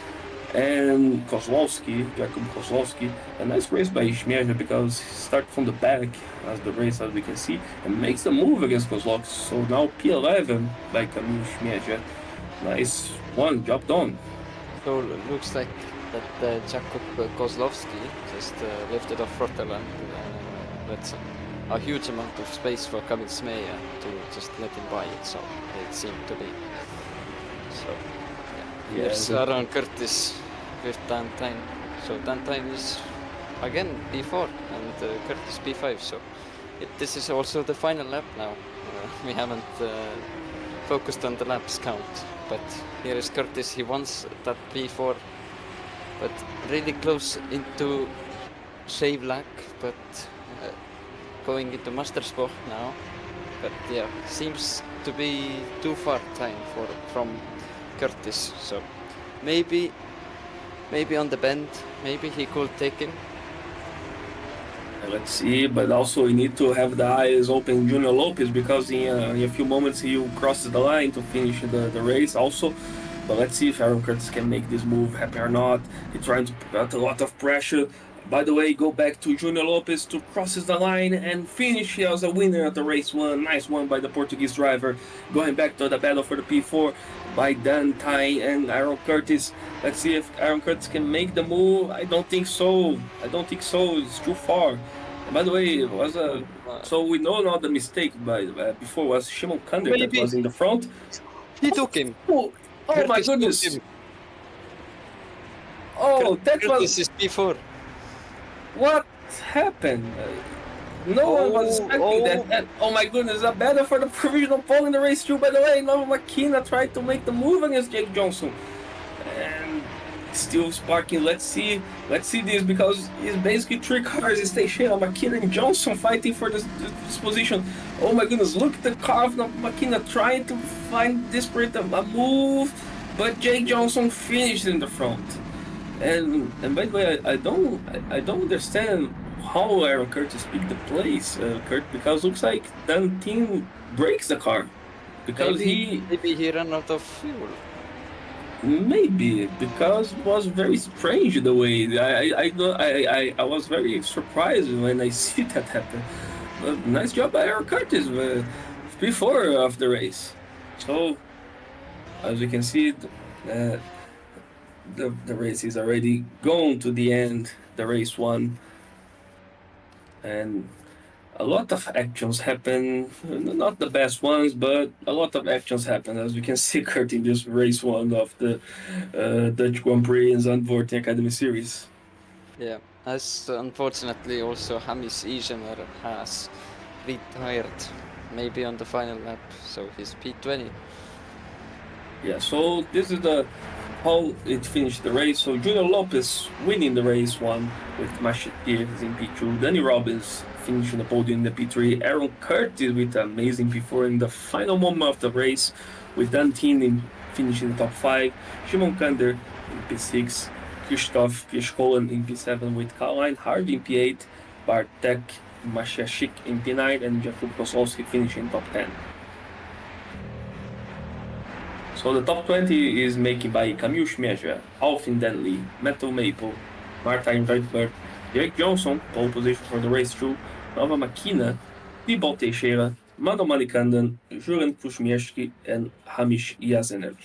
and Jakub Kozłowski. A nice race by Śmierza because he started from the back as the race, as we can see, and makes the move against Kozłowski. So now P11 by Kamil Śmierza. Nice one, job done. So looks like that Jakub Kozłowski just lifted off throttle and that's a huge amount of space for Kamil Śmierza to just let him by it. So it seemed to be. So yeah. Here's Aaron Curtis with Dan Time. So Dan Time is again P4 and Curtis P5. So this is also the final lap now. We haven't focused on the laps count, but here is Curtis. He wants that P4, but really close into save lag, but going into master spot now. But yeah, seems to be too far time from Curtis. So maybe on the bend, maybe he could take him. Let's see, but also we need to have the eyes open Junior Lopez because in a few moments he will cross the line to finish the race also. But let's see if Aaron Curtis can make this move happen or not. He's trying to put a lot of pressure. By the way, go back to Junior Lopez to crosses the line and finish as a winner of the race one. Nice one by the Portuguese driver. Going back to the battle for the P4 by Dan Tai and Aaron Curtis. Let's see if Aaron Curtis can make the move. I don't think so. It's too far. And by the way, it was a... So we know now the mistake before was Shimon Kander that was in the front. He took him. Oh my goodness. Oh, that was... Curtis is P4. What happened? No one was expecting that. And, oh my goodness, a battle for the provisional pole in the race too. By the way, Nova Makina tried to make the move against Jake Johnson. And still sparking. Let's see this because it's basically three cars. It's Teixeira, Makina and Johnson fighting for this position. Oh my goodness, look at the car of Makina trying to find desperate a move. But Jake Johnson finished in the front. And by the way, I don't understand how Aaron Curtis picked the place, Kurt, because looks like Dan team breaks the car because maybe he ran out of fuel. Maybe because it was very strange the way I was very surprised when I see that happen. But nice job by Aaron Curtis before of the race. So as you can see. The race is already gone to the end, the race one, and a lot of actions happen, not the best ones, but a lot of actions happen, as we can see Kert in this race one of the Dutch Grand Prix in Zandvoort Academy Series. Yeah, as unfortunately also Hamis Ijemer has retired, maybe on the final lap, so he's P20. Yeah, so this is how it finished the race. So Junior Lopez winning the race one with Mashit Pierce in P2. Danny Robbins finishing the podium in the P3. Aaron Curtis with an amazing P4 in the final moment of the race with Dan Tien finishing the top 5. Shimon Kander in P6. Krzysztof Pieszkolan in P7 with Caroline Hardy in P8. Bartek Masiaszczyk in P9 and Jakub Kozłowski finishing top 10. So the top 20 is made by Kamil Śmierza, Alfin Denley, Metal Maple, Martin Reitberg, Jake Johnson, pole position for the race 2, Nova Makina, Tibalt Teixeira, Mano Malikandan, Juran Kuzmieszki, and Hamish Yazenev.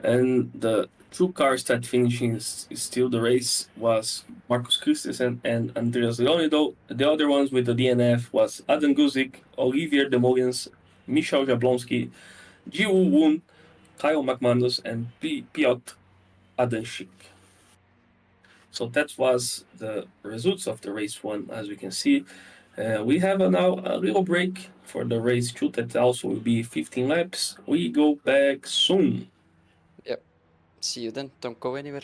And the two cars that finishing still the race was Marcus Christensen and Andreas Leonido. The other ones with the DNF was Adam Guzik, Olivier de Mogens, Michał Jablonski, Ji-Woo Woon, Kyle McManus, and Piotr Adenschik. So that was the results of the race one, as we can see. We have now a little break for the race 2 that also will be 15 laps. We go back soon. Yep. See you then. Don't go anywhere.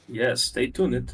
Yes, stay tuned.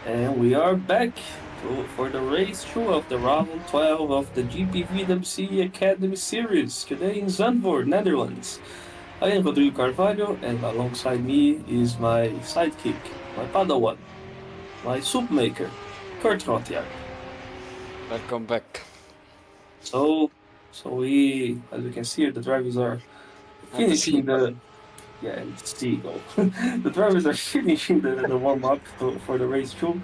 And we are back for the race 2 of the round 12 of the GPVWC Academy Series, today in Zandvoort, Netherlands. I am Rodrigo Carvalho, and alongside me is my sidekick, my padawan, my soup maker, Kert Rohtjarv. Welcome back. So, we, as you can see, the drivers are And the finishing seagull. and seagull. The drivers are finishing the warm up for the race 2.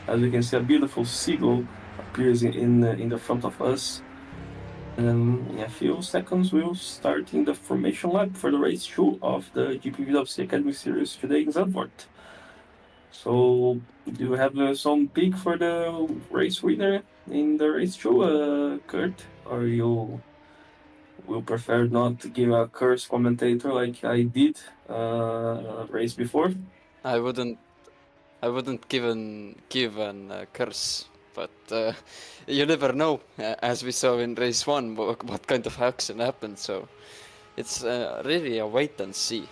As you can see, a beautiful seagull appears in the front of us. And in a few seconds, we'll start in the formation lap for the race 2 of the GPVWC Academy Series today in Zandvoort. So, do you have some pick for the race winner in the race 2, Kurt? Or you will prefer not to give a curse commentator like I did race before? I wouldn't give an curse, but you never know. As we saw in race one, what kind of action happened. So it's really a wait and see.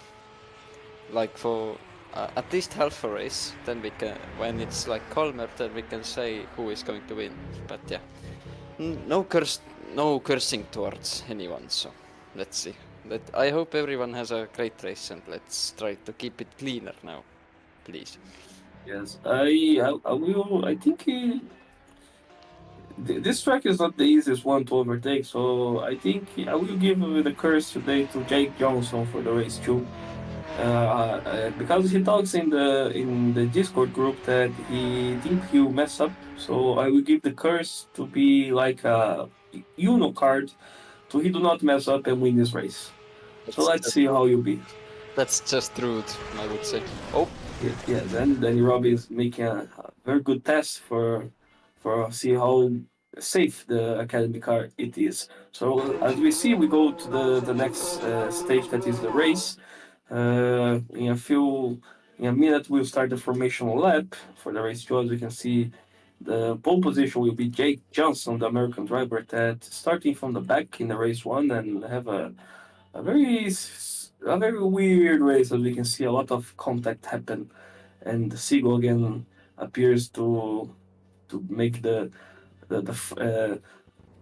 Like for at least half a race, then we can. When it's like calmer, then we can say who is going to win. But yeah, no cursing towards anyone. So let's see. I hope everyone has a great race, and let's try to keep it cleaner now, please. Yes, I will. I think this track is not the easiest one to overtake, so I think I will give the curse today to Jake Johnson for the race 2. Because he talks in the Discord group that he think he'll mess up, so I will give the curse to be like a Uno card so he do not mess up and win this race. So let's see how you be. That's just rude, I would say. Oh, Yeah, then Robbie is making a very good test for see how safe the academy car it is. So as we see, we go to the next stage, that is the race. In a minute, we'll start the formation lap for the race 2. As you can see, the pole position will be Jake Johnson, the American driver, that starting from the back in the race 1 and have a very weird race. As we can see, a lot of contact happen, and the seagull again appears to make the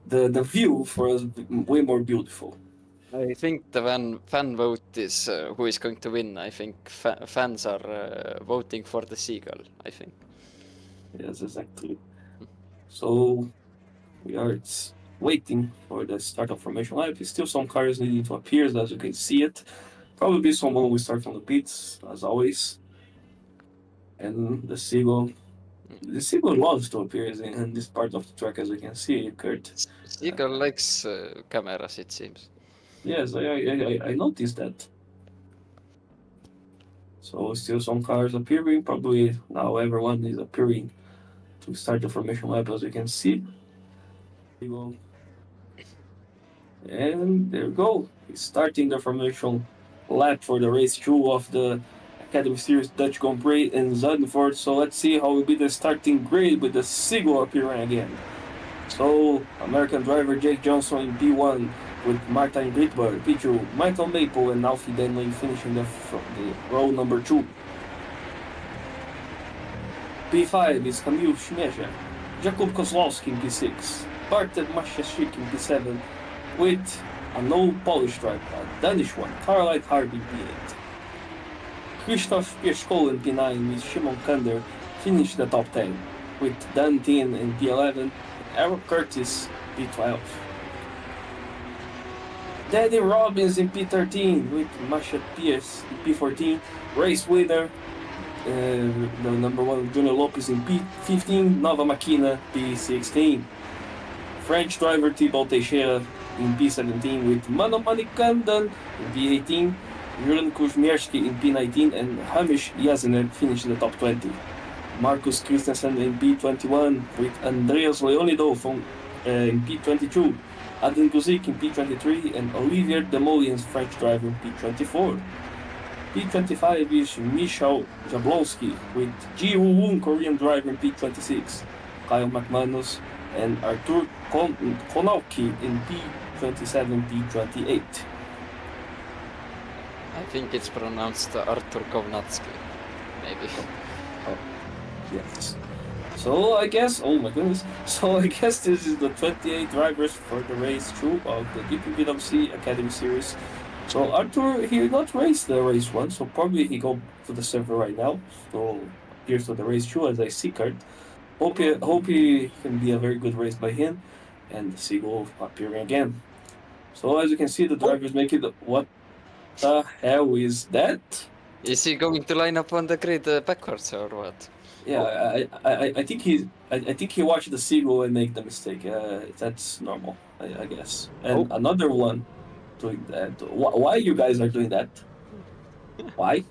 view for us way more beautiful. I think the fan vote is who is going to win. I think fans are voting for the seagull, I think. Yes, exactly. So we are waiting for the start of formation lap. Still some cars needing to appear, as you can see it. Probably someone will start from the pits, as always. And the seagull loves to appear in this part of the track, as you can see, Kurt. Seagull likes cameras, it seems. Yes, I noticed that. So still some cars appearing. Probably now everyone is appearing to start the formation lap, as you can see. And there we go. He's starting the formation lap for the race 2 of the Academy Series Dutch Grand Prix in Zandvoort. So let's see how will be the starting grid with the seagull appearing again. So American driver Jake Johnson in P1 with Martin Gritberg, P2, Michael Maple and Alfie Denley finishing the row number 2. P5 is Kamil Schmeja, Jakub Kozlowski in P6, Bartek Maszczyk in P7, with a no Polish driver, a Danish one, Carvalho Harby P8. Krzysztof Pieszkol in P9 with Szymon Kender finished the top 10, with Dan Tien in P11, Aaron Curtis P12. Daddy Robbins in P13 with Masha Pierce in P14, race winner, the number 1 Junior Lopez in P15, Nova Makina P16. French driver Thibaut Teixeira in P17 with Mano Manikandan in P18, Julian Kuzmierski in P19 and Hamish Yaziner finished in the top 20. Marcus Christensen in P21 with Andreas Leonido in P22, Adin Guzik in P23 and Olivier Demoliens, French driver, in P24. P25 is Michał Jablonski with Ji Woo-woon, Korean driver, in P26, Kyle McManus and Artur Konowski in P27, P28. I think it's pronounced Artur Kownacki, maybe. Oh, yes. So I guess, oh my goodness. So I guess this is the 28 drivers for the race 2 of the GPVWC Academy Series. So Arthur, he not raced the race 1, so probably he go to the server right now. So here's to the race 2 as I see Kert. Hope he can be a very good race by him, and the seagull appearing again. So as you can see, the drivers make it. What the hell is that? Is he going to line up on the grid backwards or what? Yeah, I think I think he watched the seagull and make the mistake. That's normal, I guess. And another one doing that. Why you guys are doing that? Why?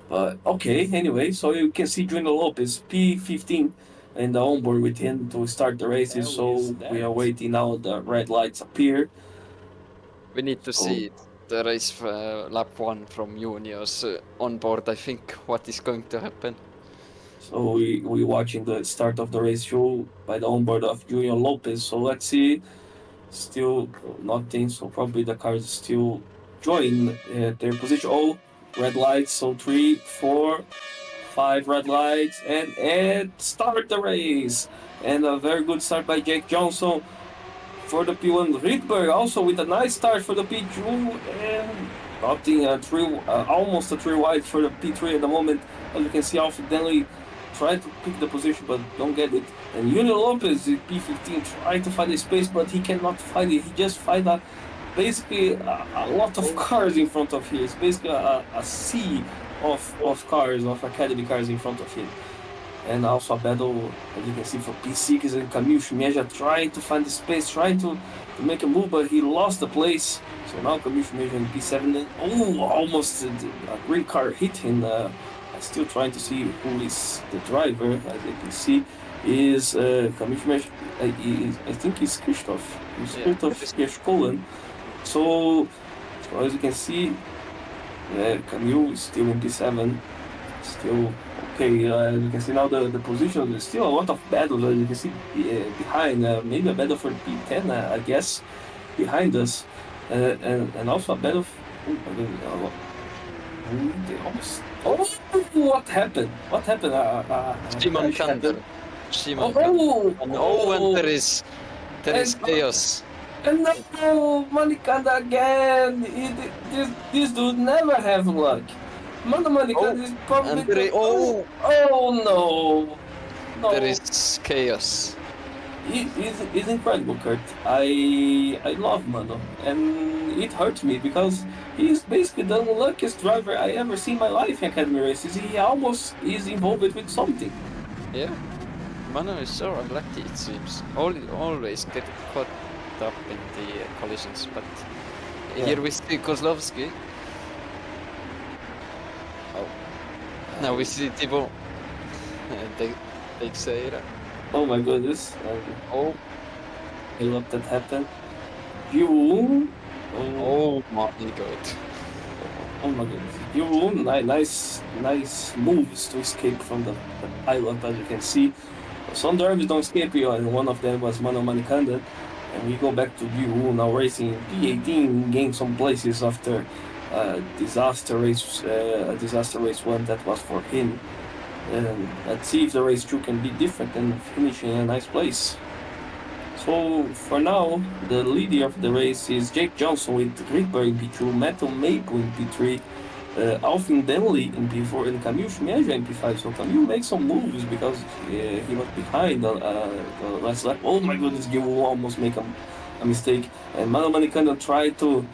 But okay, anyway, so you can see Junior Lopez P15 and the onboard with him to start the races. So we are waiting now. The red lights appear. We need to see the race lap 1 from Junior's on board. I think what is going to happen. So we watching the start of the race show by the onboard of Junior Lopez. So let's see. Still nothing. So probably the cars still join their position. Oh, red lights. So 3, 4, 5 red lights and start the race. And a very good start by Jake Johnson for the P1. Rydberg also with a nice start for the P2 and nothing. Almost a 3 wide for the P3 at the moment. As you can see, Alfred Denley tried to pick the position but don't get it. And Junior Lopez, P15, tried to find a space but he cannot find it. He just find basically a lot of cars in front of him. It's basically a sea of cars, of academy cars in front of him. And also a battle, as you can see, for P6 and Camille Schmeja trying to find the space, trying to make a move, but he lost the place. So now Camille Schmeja in P7, almost a green car hit him. Still trying to see who is the driver. As you can see, is Camille Schmeja. I think he's Christoph. He's Christoph Kirschkolen. So as you can see, Camille is still in P7. Still okay. As you can see now the position. There's still a lot of battles. As you can see behind, maybe a battle for P10, I guess, behind us, and also a battle. They almost. Oh, what happened? What happened? Simon Kander. And there is chaos. And now Manikanda again. This dude never have luck. Manikanda is probably. No. There is chaos. He's incredible, Kert. I love Mano, and it hurts me because he's basically the luckiest driver I ever seen in my life in academy races. He almost is involved with something. Yeah, Mano is so unlucky, it seems. Always get caught up in the collisions, but here we see Kozlovsky. Now we see Thibaut. Dexter. Oh my goodness. I love that happened. You. Oh my god. Oh my goodness. You nice moves to escape from the island, as you can see. Some drivers don't escape here, and one of them was Mano Manikanda. And we go back to Yu now racing P18, gained some places after disaster race 1 that was for him. And let's see if the race 2 can be different and finish in a nice place. So for now, the leader of the race is Jake Johnson with Rydberg in P2, Matthew Maple in P3, Alfred Denley in P4, and Camille Schmeja in P5. So Camille makes some moves because he was behind the last lap. Oh my goodness, he will almost make a mistake. And Mano Manikanda tried to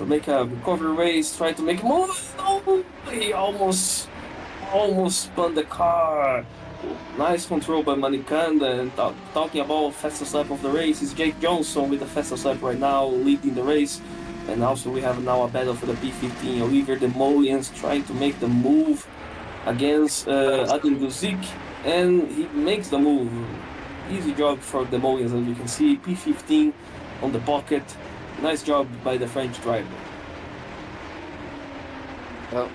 make a recovery race, tried to make a move. No, he almost spun the car. Nice control by Manikanda. And talking about fastest lap of the race is Jake Johnson with the fastest lap right now, leading the race. And also we have now a battle for the P15. Olivier de Moliens trying to make the move against Adin Guzik, and he makes the move. Easy job for de Moliens, as you can see. P15 on the pocket. Nice job by the French driver. Well,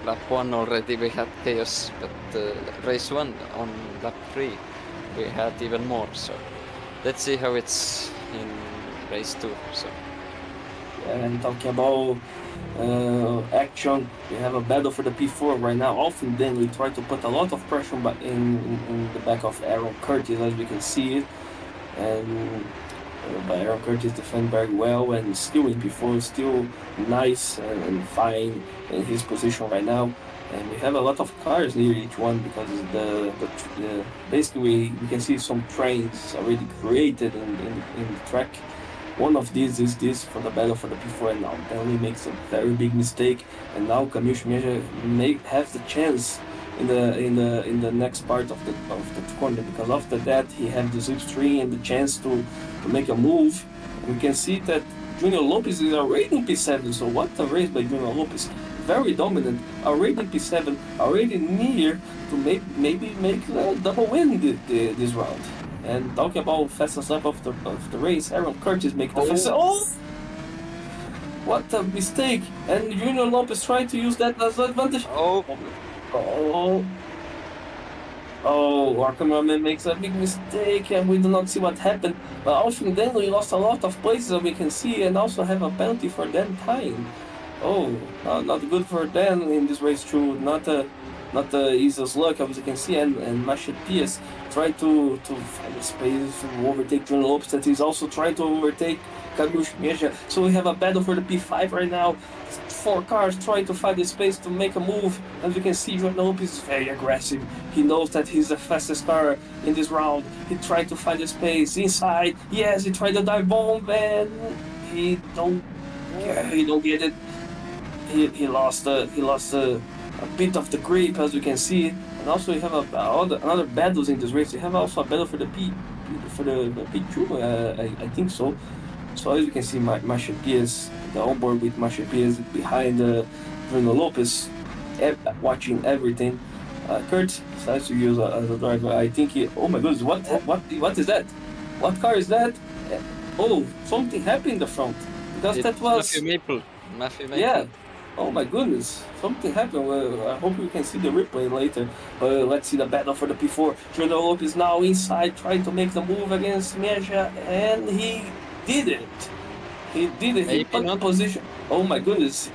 lap 1 already we had chaos, but race 1 on lap 3 we had even more, so let's see how it's in race 2. So And talking about action, we have a battle for the P4 right now. Often then we try to put a lot of pressure in the back of Aaron Curtis, as we can see it. And but Aaron Curtis defend very well, and still in P4, still nice and fine in his position right now. And we have a lot of cars near each one because basically we can see some trains already created in the track. One of these is this for the battle for the P4, and now Danley makes a very big mistake, and now Camille Schmeja has the chance in the next part of the corner, because after that he have the slipstream and the chance to make a move. And we can see that Junior Lopez is already in P7, so what a race by Junior Lopez. Very dominant, already in P7, already near to maybe make a double win this round. And talking about fastest lap of the race, Aaron Curtis make the fastest. Oh! What a mistake! And Junior Lopez tried to use that as an advantage. Our cameraman makes a big mistake, and we do not see what happened. But also then we lost a lot of places that we can see, and also have a penalty for Dan time. Not good for Dan in this race too. Not easiest luck, as you can see, and Machepias tried to find a space to overtake Junior Lopez, that is also trying to overtake Camille Schmeja. So we have a battle for the P5 right now. 4 cars trying to find a space to make a move. As you can see, Junior Lopez is very aggressive. He knows that he's the fastest car in this round. He tried to find a space inside. Yes, he tried to dive bomb, and he don't get it. He lost a bit of the grip, as you can see. And also we have another battles in this race. We have also a battle for the P2, I think so. So as you can see, Machepias, the onboard with Machepias behind Bruno Lopez, watching everything. Kert decides to use as a driver. I think oh my goodness, what is that? What car is that? Oh, something happened in the front, because that was Matthew Maple. Yeah. Oh my goodness, something happened. I hope we can see the replay later. Let's see the battle for the P4. Junior Lopez now inside, trying to make the move against Meja, and he did it. He put the position. Oh my goodness.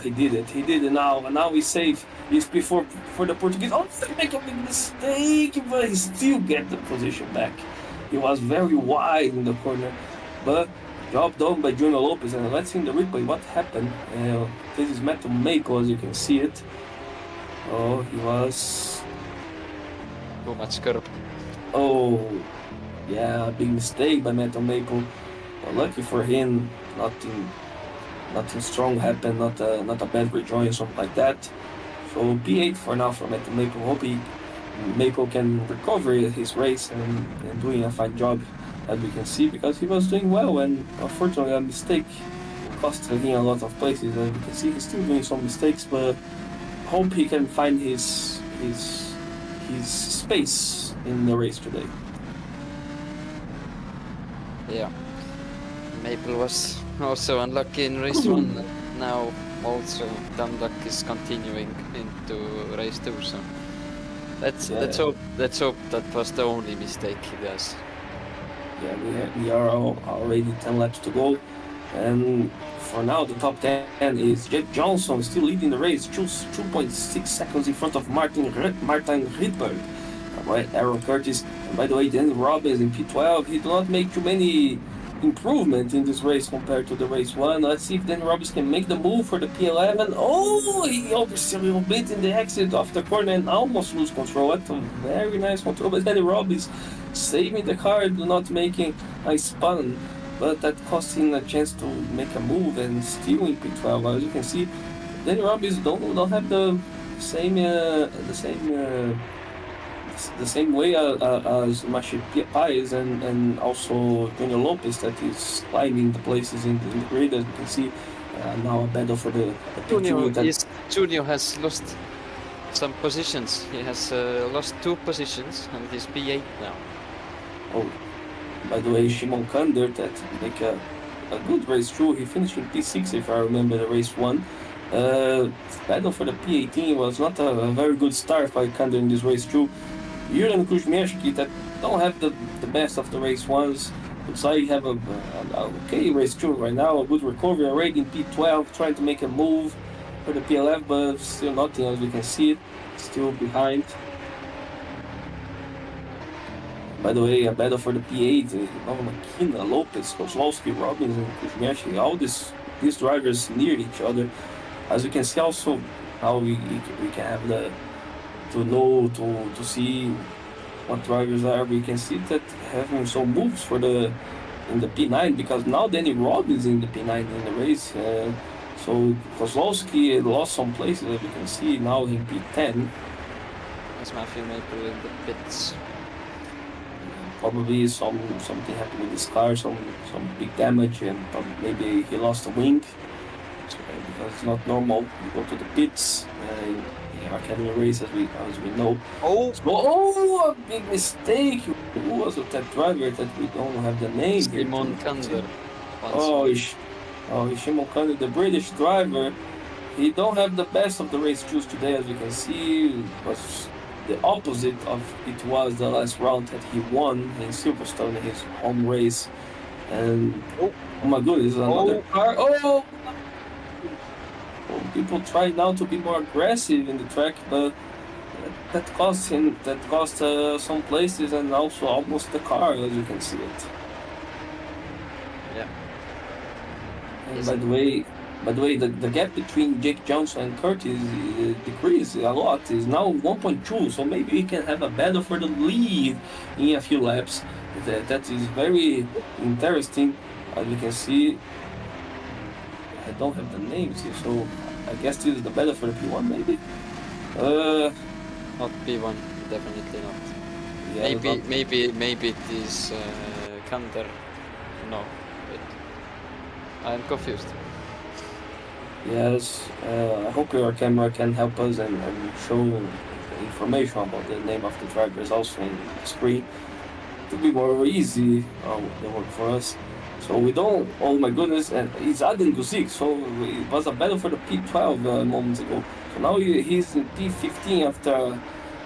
He did it now. And now he's safe. He's P4 for the Portuguese. Oh, he make a big mistake, but he still get the position back. He was very wide in the corner, but job done by Junior Lopez. And let's see in the replay what happened. This is Matthew Maple, as you can see it. Oh, he was too much curb. Oh, yeah, big mistake by Matthew Maple. But lucky for him, nothing strong happened, not a bad rejoin or something like that. So P8 for now for Matthew Maple. Hope Maple can recover his race and doing a fine job, as we can see, because he was doing well, and unfortunately a mistake cost him a lot of places. As you can see, he's still doing some mistakes, but hope he can find his space in the race today. Yeah, Maple was also unlucky in race 1. Now also the unluck is continuing into race 2. So let's hope that was the only mistake he does. Yeah, we are already 10 laps to go, and for now the top 10 is Jake Johnson still leading the race, 2.6 seconds in front of Martin Rydberg. Aaron Curtis, and by the way, Danny Robbins in P12. He did not make too many improvement in this race compared to the race 1. Let's see if Danny Robbins can make the move for the P11. Oh, he oversteered a little bit in the exit of the corner and almost lose control. That's a very nice control, but Danny Robbins saving the car, not making a spun, but that cost him a chance to make a move and still in P12. As you can see, Danny Robbins don't have the same way as Machepias and also Junior Lopez, that is climbing the places in the grid. As you can see, now a battle for the Junior has lost some positions. He has lost 2 positions and he's P8 now. Oh, by the way, Shimon Kander, that make a good race through. He finished in P6 if I remember the race 1. Battle for the P18 was not a very good start by Kander in this race through. Julian Kuzmieszki, that don't have the best of the race 1s. Looks like you have a okay race 2 right now, a good recovery already in P12, trying to make a move for the PLF, but still nothing as we can see it, still behind. By the way, a battle for the P8, Nova Makina, Lopez, Kozlowski, Robbins, and Kuzmiashi, all these drivers near each other. As you can see also how we can have to see what drivers are. We can see that having some moves for in the P9, because now Danny Robbins in the P9 in the race. So Kozlowski lost some places, as you can see now in P10. As Matthew Maple in the pits. Probably something happened with his car, some big damage, and maybe he lost a wing. So, because it's not normal, you go to the pits in academy race, as we know. Oh, a big mistake! Who was that driver that we don't have the name? Simon Kander. Shimon Kander, the British driver. He don't have the best of the race shoes today, as you can see. It was the opposite of it was the last round that he won in Silverstone, his home race. And oh my goodness, another car. People try now to be more aggressive in the track, but that cost some places and also almost the car, as you can see it. Yeah. And by the way, the gap between Jake Johnson and Kert is decreased a lot. It's now 1.2, so maybe we can have a battle for the lead in a few laps. That is very interesting. As you can see, I don't have the names here, so I guess this is the battle for the P1, maybe? Not P1, definitely not. Yeah, maybe it is Kander. No, but I'm confused. Yes, I hope your camera can help us and show information about the name of the drivers also in the screen to be more easy the work for us. So we don't, oh my goodness, and it's Adrian Guzik, so it was a battle for the P12 moments ago. So now he's in P15 after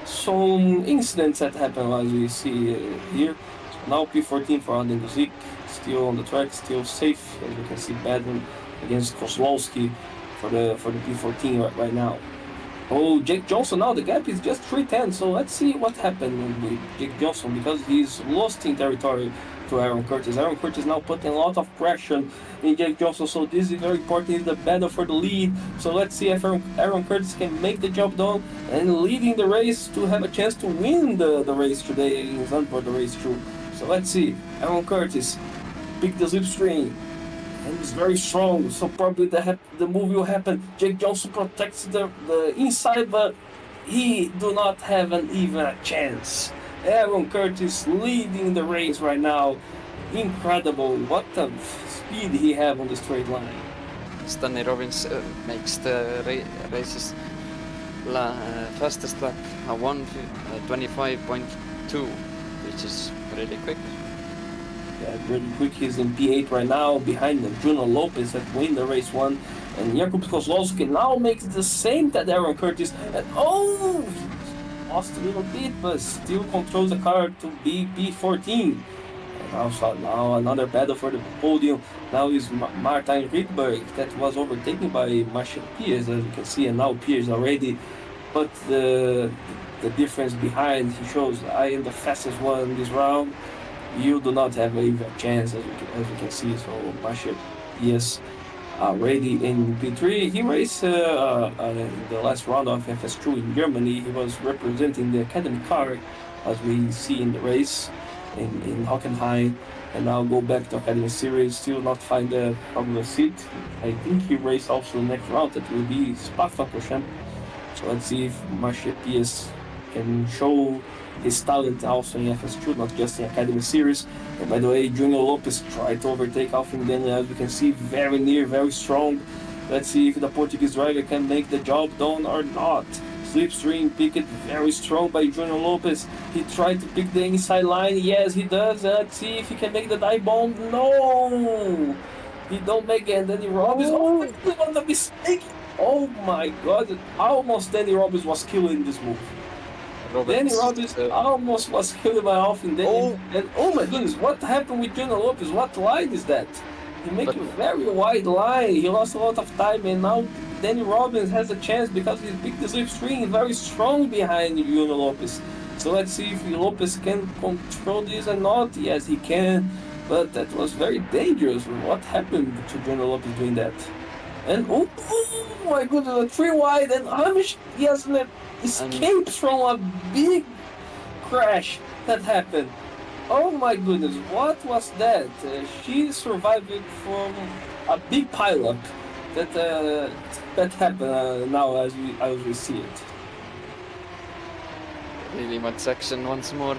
some incidents that happened, as we see here. So now P14 for Adrian Guzik, still on the track, still safe, as you can see, battling against Kozlowski for the P14 right now. Oh, Jake Johnson now, the gap is just 3:10, so let's see what happened with Jake Johnson, because he's lost in territory to Aaron Curtis. Aaron Curtis now putting a lot of pressure in Jake Johnson, so this is very important, it's the battle for the lead. So let's see if Aaron Curtis can make the job done and leading the race to have a chance to win the race today in Zandvoort, the race 2. So let's see, Aaron Curtis pick the slipstream. And he's very strong, so probably the move will happen. Jake Johnson protects the inside, but he do not have even a chance. Aaron Curtis leading the race right now. Incredible, what a speed he have on the straight line. Stanley Robbins makes the race's fastest lap, 1:25.2, which is really quick. Yeah, really quick. He's in P8 right now, behind them. Juno Lopez that win the race 1. And Jakub Kozlowski now makes the same that Aaron Curtis. And he lost a little bit, but still controls the car to be P14. And also now another battle for the podium. Now is Martin Rydberg that was overtaken by Marshall Pierce, as you can see, and now Pierce already. But the difference behind, he shows, I am the fastest one in this round. You do not have even a chance, as you can see. So Marshall, yes, already in P3. He raced in the last round of FS2 in Germany. He was representing the academy car, as we see in the race in Hockenheim. And now go back to academy series, still not find a popular seat. I think he raced also the next round, that will be Spa-Francorchamps. So let's see if Marshall Pierce can show his talent also in FS2, not just in Academy Series. And by the way, Junior Lopez tried to overtake Alvin Daniel, as we can see, very near, very strong. Let's see if the Portuguese driver can make the job done or not. Slipstream picked very strong by Junior Lopez. He tried to pick the inside line. Yes, he does. Let's see if he can make the dive bomb. No! He don't make it. And Danny Robbins. Oh, what a mistake! Oh my God! Almost Danny Robbins was killed in this move. Danny Robbins almost was killed by Alvin. And oh my goodness, what happened with Junior Lopez? What line is that? He made a very wide line. He lost a lot of time, and now Danny Robbins has a chance because he picked the slipstream very strong behind Junior Lopez. So let's see if Lopez can control this or not. Yes, he can, but that was very dangerous. What happened to Junior Lopez doing that? And oh my goodness, a 3 wide, and Amish Yasner escapes from a big crash that happened. Oh my goodness, what was that? She survived it from a big pileup that happened now as we see it. Really mud section once more.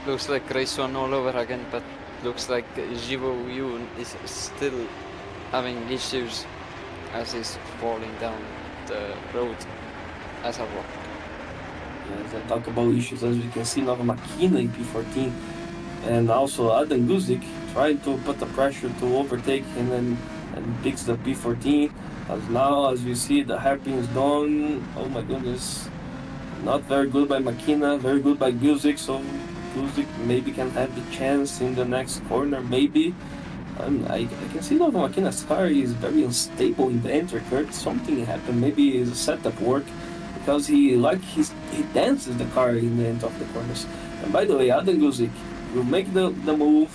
Looks like race one all over again, but looks like Jivo Yoon is still having issues as he's falling down the road as I walk. As I talk about issues, as we can see Nova Makina in P14, and also Adam Guzik trying to put the pressure to overtake him and picks the P14. As now, as we see, the hairpin is done. Oh my goodness, not very good by Makina, very good by Guzik. So Guzik maybe can have the chance in the next corner, maybe. I can see Nova Makina's car is very unstable in the entry curve. Something happened, maybe it's a setup work, because he dances the car in the end of the corners. And by the way, Adam Guzik will make the move.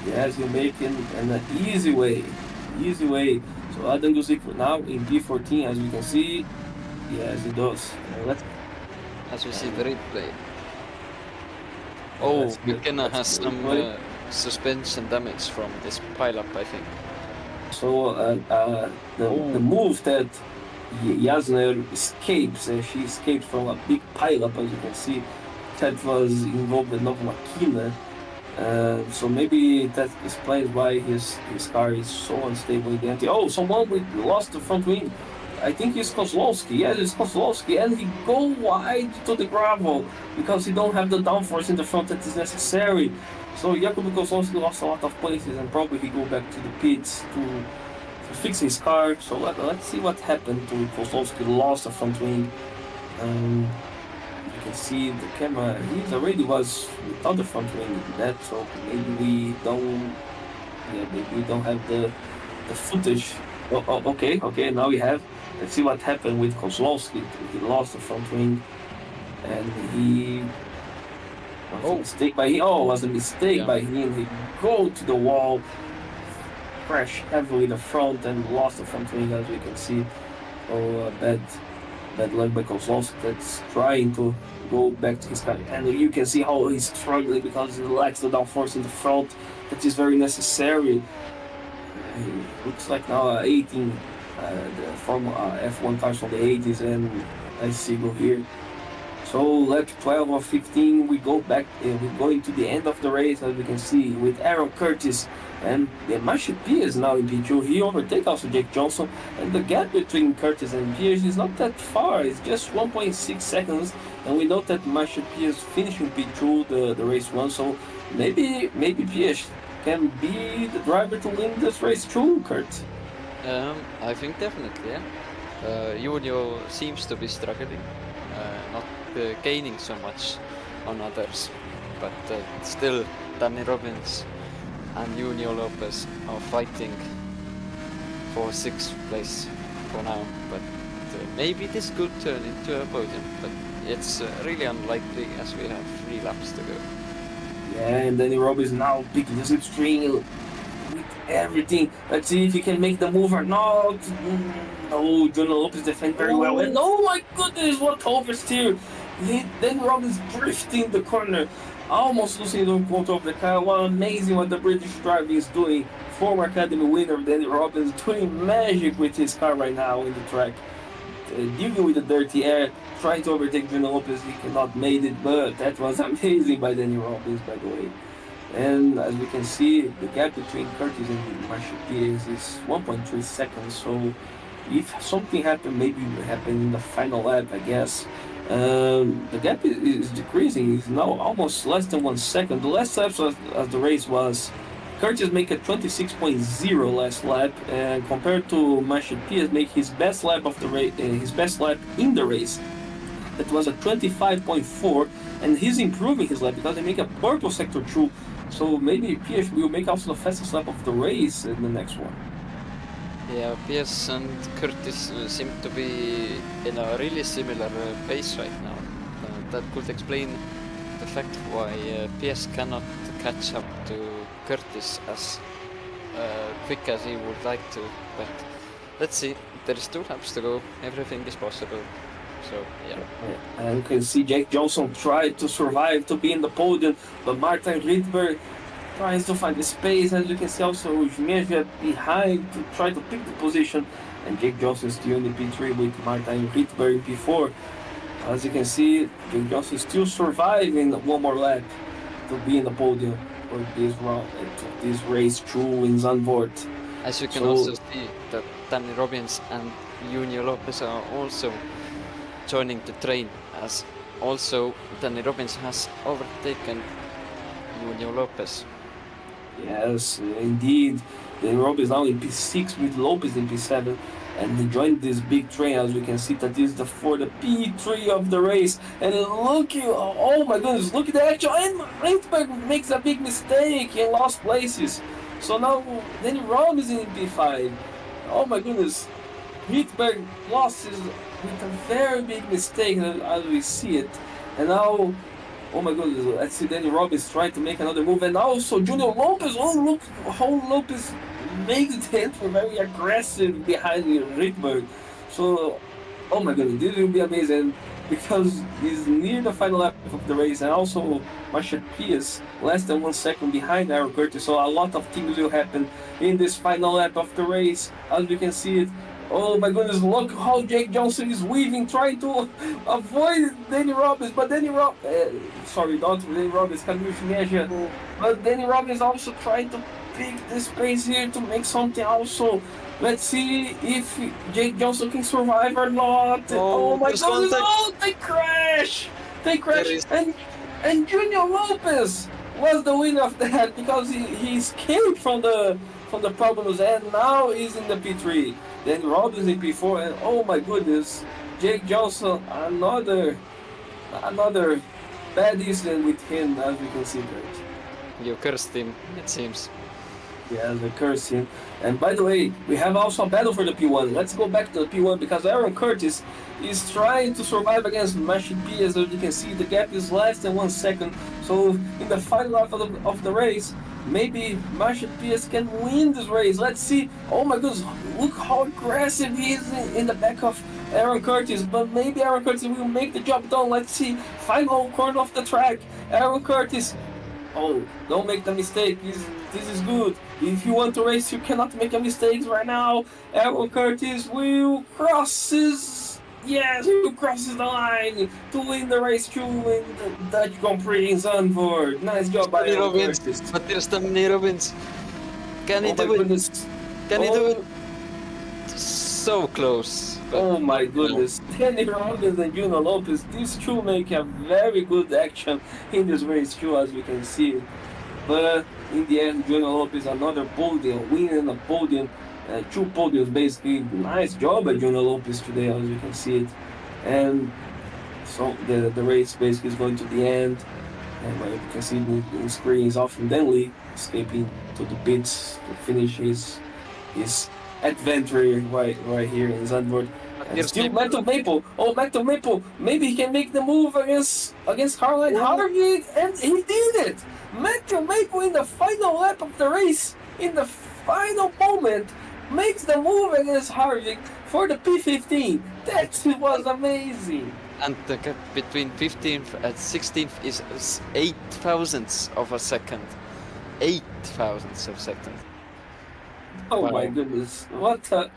Yes, he'll make it in an easy way. So Adam Guzik now in P14, as we can see, yes, he does. As we see the replay. Oh, McKenna has some suspension damage from this pileup, I think. So the move that Yasner escapes, she escaped from a big pileup, as you can see, that was involved with Nova Makina. So maybe that explains why his car is so unstable in the end. Oh, someone lost the front wing. I think it's Kozlowski. Yes, it's Kozlowski, and he go wide to the gravel because he don't have the downforce in the front that is necessary. So Jakub Kozlowski lost a lot of places, and probably he go back to the pits to fix his car. So let's see what happened to Kozlowski. Lost the front wing. You can see the camera. He already was without the front wing in that. So maybe we don't have the footage. Oh, okay. Now we have. Let's see what happened with Kozlowski. He lost the front wing, and he was a mistake by him. Oh, it was a mistake by him. He go to the wall, crash heavily in the front, and lost the front wing, as we can see. So bad luck by Kozlowski. That's trying to go back to his car, and you can see how he's struggling because he lacks the downforce in the front. That is very necessary. Looks like now 18. The Formula F1 cars from the 80s, and let's see go here. So lap 12 or 15, we go back. We go into the end of the race, as we can see, with Aaron Curtis and Mashi Pierce now in P2. He overtakes also Jake Johnson, and the gap between Curtis and Pierce is not that far. It's just 1.6 seconds, and we know that Mashi Pierce finishing P2 the race one. So maybe Pierce can be the driver to win this race too, Kert. I think definitely, yeah. Junio seems to be struggling, not gaining so much on others, but still Danny Robbins and Junio Lopez are fighting for 6th place for now, but maybe this could turn into a podium, but it's really unlikely as we have 3 laps to go. Yeah, and Danny Robbins now picking the slipstream. Everything. Let's see if he can make the move or not. No, Jonah Lopez defend very well. And oh my goodness, what oversteer! Then Robbins drifting the corner, almost losing the control of the car. What amazing what the British driver is doing. Former Academy winner Danny Robbins doing magic with his car right now in the track. Dealing with the dirty air, trying to overtake Jonah Lopez. He cannot made it, but that was amazing by Danny Robbins, by the way. And as we can see, the gap between Curtis and Mashi Pierce is 1.3 seconds. So if something happened, maybe it will happen in the final lap, I guess. The gap is decreasing. It's now almost less than 1 second. The last lap as the race was, Curtis make a 26.0 last lap, and compared to Mashi Pierce make his best lap of the race, his best lap in the race. that was a 25.4, and he's improving his lap because they make a purple sector 2. So maybe Pierce will make also the fastest lap of the race in the next one. Yeah, Pierce and Curtis seem to be in a really similar pace right now. That could explain the fact why Pierce cannot catch up to Curtis as quick as he would like to. But let's see, there's 2 laps to go, everything is possible. So, yeah. And you can see Jake Johnson tried to survive to be in the podium, but Martin Rydberg tries to find the space. As you can see, also Zmeja behind to try to pick the position, and Jake Johnson still in the P3 with Martin Rydberg in P4. As you can see, Jake Johnson still surviving one more lap to be in the podium for this round, this race 2 in Zandvoort. As you can also see that Danny Robbins and Junior Lopez are also joining the train, as also Danny Robbins has overtaken Junior Lopez. Yes, indeed. Danny Robbins now in P6 with Lopez in P7, and they joined this big train. As we can see, that is for the P3 of the race. And look, oh my goodness, look at the action. And Rydberg makes a big mistake. He lost places. So now Danny Robbins in P5. Oh my goodness, Rydberg lost his with a very big mistake as we see it. And now, oh my goodness, let's see Danny Robbins trying to make another move. And also Junior Lopez, oh look how Lopez makes the entry very aggressive behind Rydberg. So, oh my goodness, this will be amazing because he's near the final lap of the race. And also Marshall Pierce less than 1 second behind Aaron Curtis. So a lot of things will happen in this final lap of the race, as we can see it. Oh my goodness, look how Jake Johnson is weaving, trying to avoid Danny Robbins, but not Danny Robbins, Camilo Schmeja. But Danny Robbins also trying to pick the space here to make something also. Let's see if Jake Johnson can survive or not. Oh my goodness, oh, they crash! And Junior Lopez was the winner of that because he escaped from the problems, and now he's in the P3. Then Robbins in P4, and oh my goodness, Jake Johnson, another bad incident with him, as we can see that. You cursed him, it seems. Yeah, the cursing. And by the way, we have also a battle for the P1. Let's go back to the P1 because Aaron Curtis is trying to survive against Marshall Pierce. As you can see, the gap is less than 1 second. So in the final lap of the race, maybe Marshall Pierce can win this race. Let's see. Oh my goodness, look how aggressive he is in the back of Aaron Curtis. But maybe Aaron Curtis will make the job done. Let's see. Final corner of the track. Aaron Curtis. Oh, don't make the mistake. This is good. If you want to race, you cannot make a mistake right now. Aaron Curtis will crosses. Yes, he crosses the line to win the race 2 in the Dutch Grand Prix in Zandvoort. Nice job by Aaron Curtis. But there's Danny Robbins. Can he do it? Can he do it? So close. Oh my goodness. Danny Robbins and Junior Lopez, these two make a very good action in this race too, as we can see. But in the end, Junior Lopez another podium, winning a podium, 2 podiums basically. Nice job by Junior Lopez today, as you can see it. And so the race basically is going to the end. And you can see the screen is off, and Denley escaping to the pits to finish his adventure right here in Zandvoort. And still Matthew Maple. Oh, Matthew Maple. Maybe he can make the move against Caroline Harvey, and he did it. Matthew Maple in the final lap of the race, in the final moment, makes the move against Harvick for the P15. That was amazing. And the gap between 15th and 16th is 8 thousandths of a second. 8 thousandths of a second. Oh wow. My goodness, what a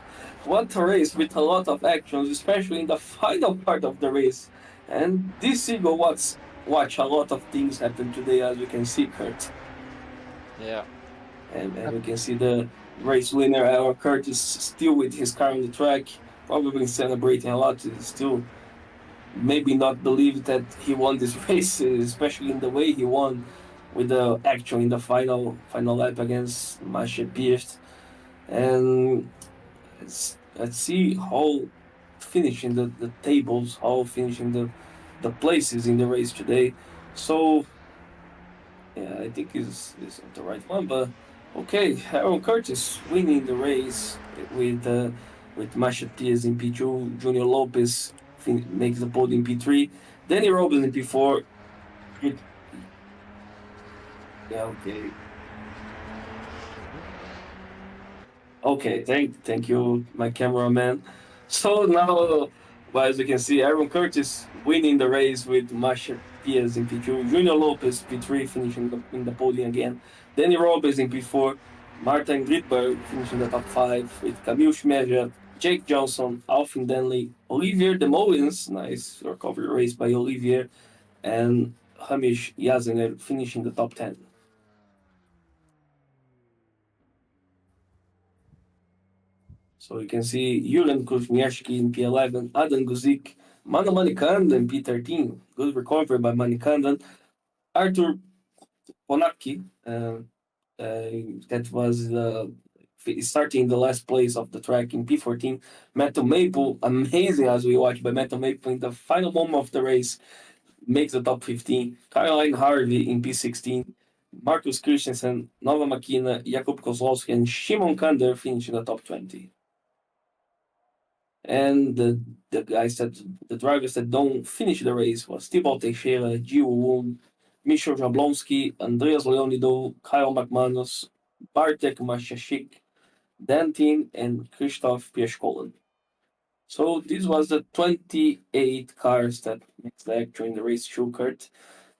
race with a lot of actions, especially in the final part of the race. And this single watch a lot of things happen today, as you can see, Kert. Yeah. And we can see the race winner, Aaron Curtis, still with his car on the track, probably celebrating a lot. Still maybe not believe that he won this race, especially in the way he won with the action in the final lap against Marshall Pierce. And let's see how finishing the tables, how finishing the places in the race today. So yeah, I think is the right one. But okay, Aaron Curtis winning the race with Masha Diaz in P2, Junior Lopez makes the podium in P3, Danny Robbins in P4. Yeah, okay. Okay, thank you, my cameraman. So now, well, as you can see, Aaron Curtis winning the race with Masha Diaz in P2, Junior Lopez P3 finishing in the podium again, Danny Robles in P4, Martin Gridberg finishing the top 5 with Camille Schmeja, Jake Johnson, Alfin Denley, Olivier Demoulins, nice recovery race by Olivier, and Hamish Yazinger finishing the top 10. So you can see Julian Kuzmieszki in P11, Adam Guzik, Mano Manikandan in P13. Good recovery by Manikandan. Arthur Ponaki, that was starting the last place of the track in P14. Matthew Maple, amazing as we watch, but Matthew Maple in the final moment of the race makes the top 15. Caroline Harvey in P16. Marcus Christensen, Nova Makina, Jakub Kozlowski, and Shimon Kander finish in the top 20. And the drivers that don't finish the race was Thibaut Teixeira, Gio Woon, Michel Jablonski, Andreas Leonido, Kyle McManus, Bartek Mashashik, Dantin, and Christoph Pieszkolen. So this was the 28 cars that makes the act during the race two, Kert.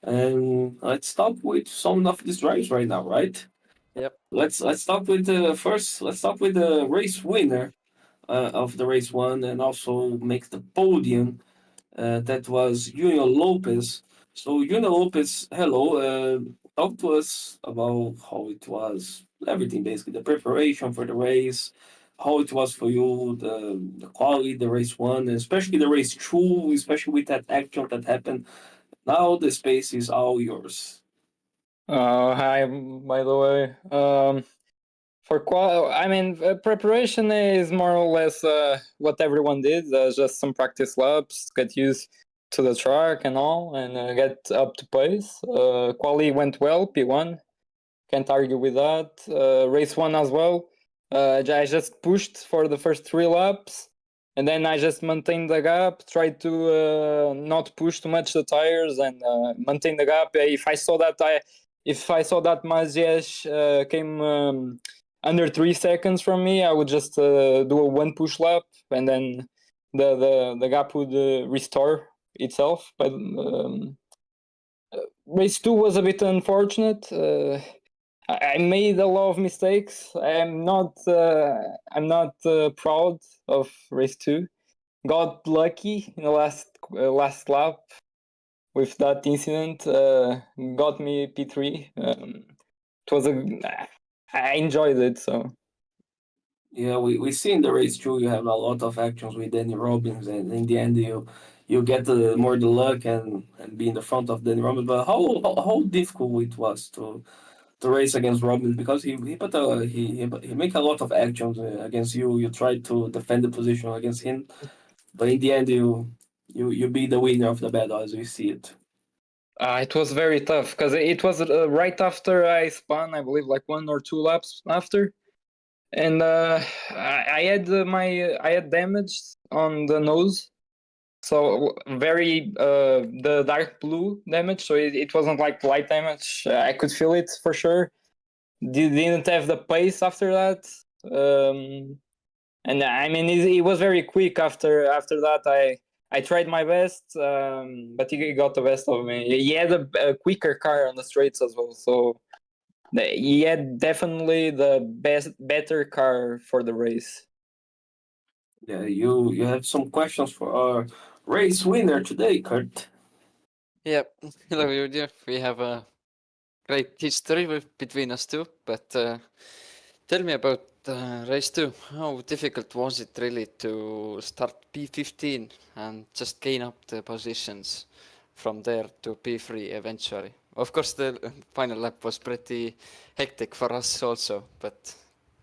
And let's start with some of these drivers right now, right? Yep. Let's start with the first. Let's start with the race winner of the race one and also make the podium. That was Junior Lopez. So Junior Lopez, hello. Talk to us about how it was, everything basically, the preparation for the race, how it was for you, the quality, the race one, and especially the race two, especially with that action that happened. Now the space is all yours. Hi, by the way. Preparation is more or less what everyone did. Just some practice laps, get used to the track and all, and get up to pace. Quali went well, P1. Can't argue with that. Race 1 as well. I just pushed for the first 3 laps, and then I just maintained the gap, tried to not push too much the tires, and maintain the gap. If I saw that Maziesh came under 3 seconds from me, I would just do a 1 push lap, and then the gap would restore itself. But race 2 was a bit unfortunate. I made a lot of mistakes. I'm not proud of race 2. Got lucky in the last lap with that incident. Got me P3. It was I enjoyed it. So Yeah, we see in the race too. You have a lot of actions with Danny Robbins, and in the end, you get more the luck and be in the front of Danny Robbins. But how difficult it was to race against Robbins, because he make a lot of actions against you. You try to defend the position against him, but in the end, you be the winner of the battle as we see it. it was very tough because it was right after I spun. I believe like 1 or 2 laps after. And I had damage on the nose, so very the dark blue damage. So it wasn't like light damage. I could feel it for sure. Didn't have the pace after that, and I mean it was very quick after that. I tried my best, but he got the best of me. He had a quicker car on the straights as well, so. He had definitely the better car for the race. Yeah, you have some questions for our race winner today, Kurt. Yep. Hello, Yudia. We have a great history between us two, but tell me about race 2. How difficult was it really to start P15 and just gain up the positions from there to P3 eventually? Of course, the final lap was pretty hectic for us also, but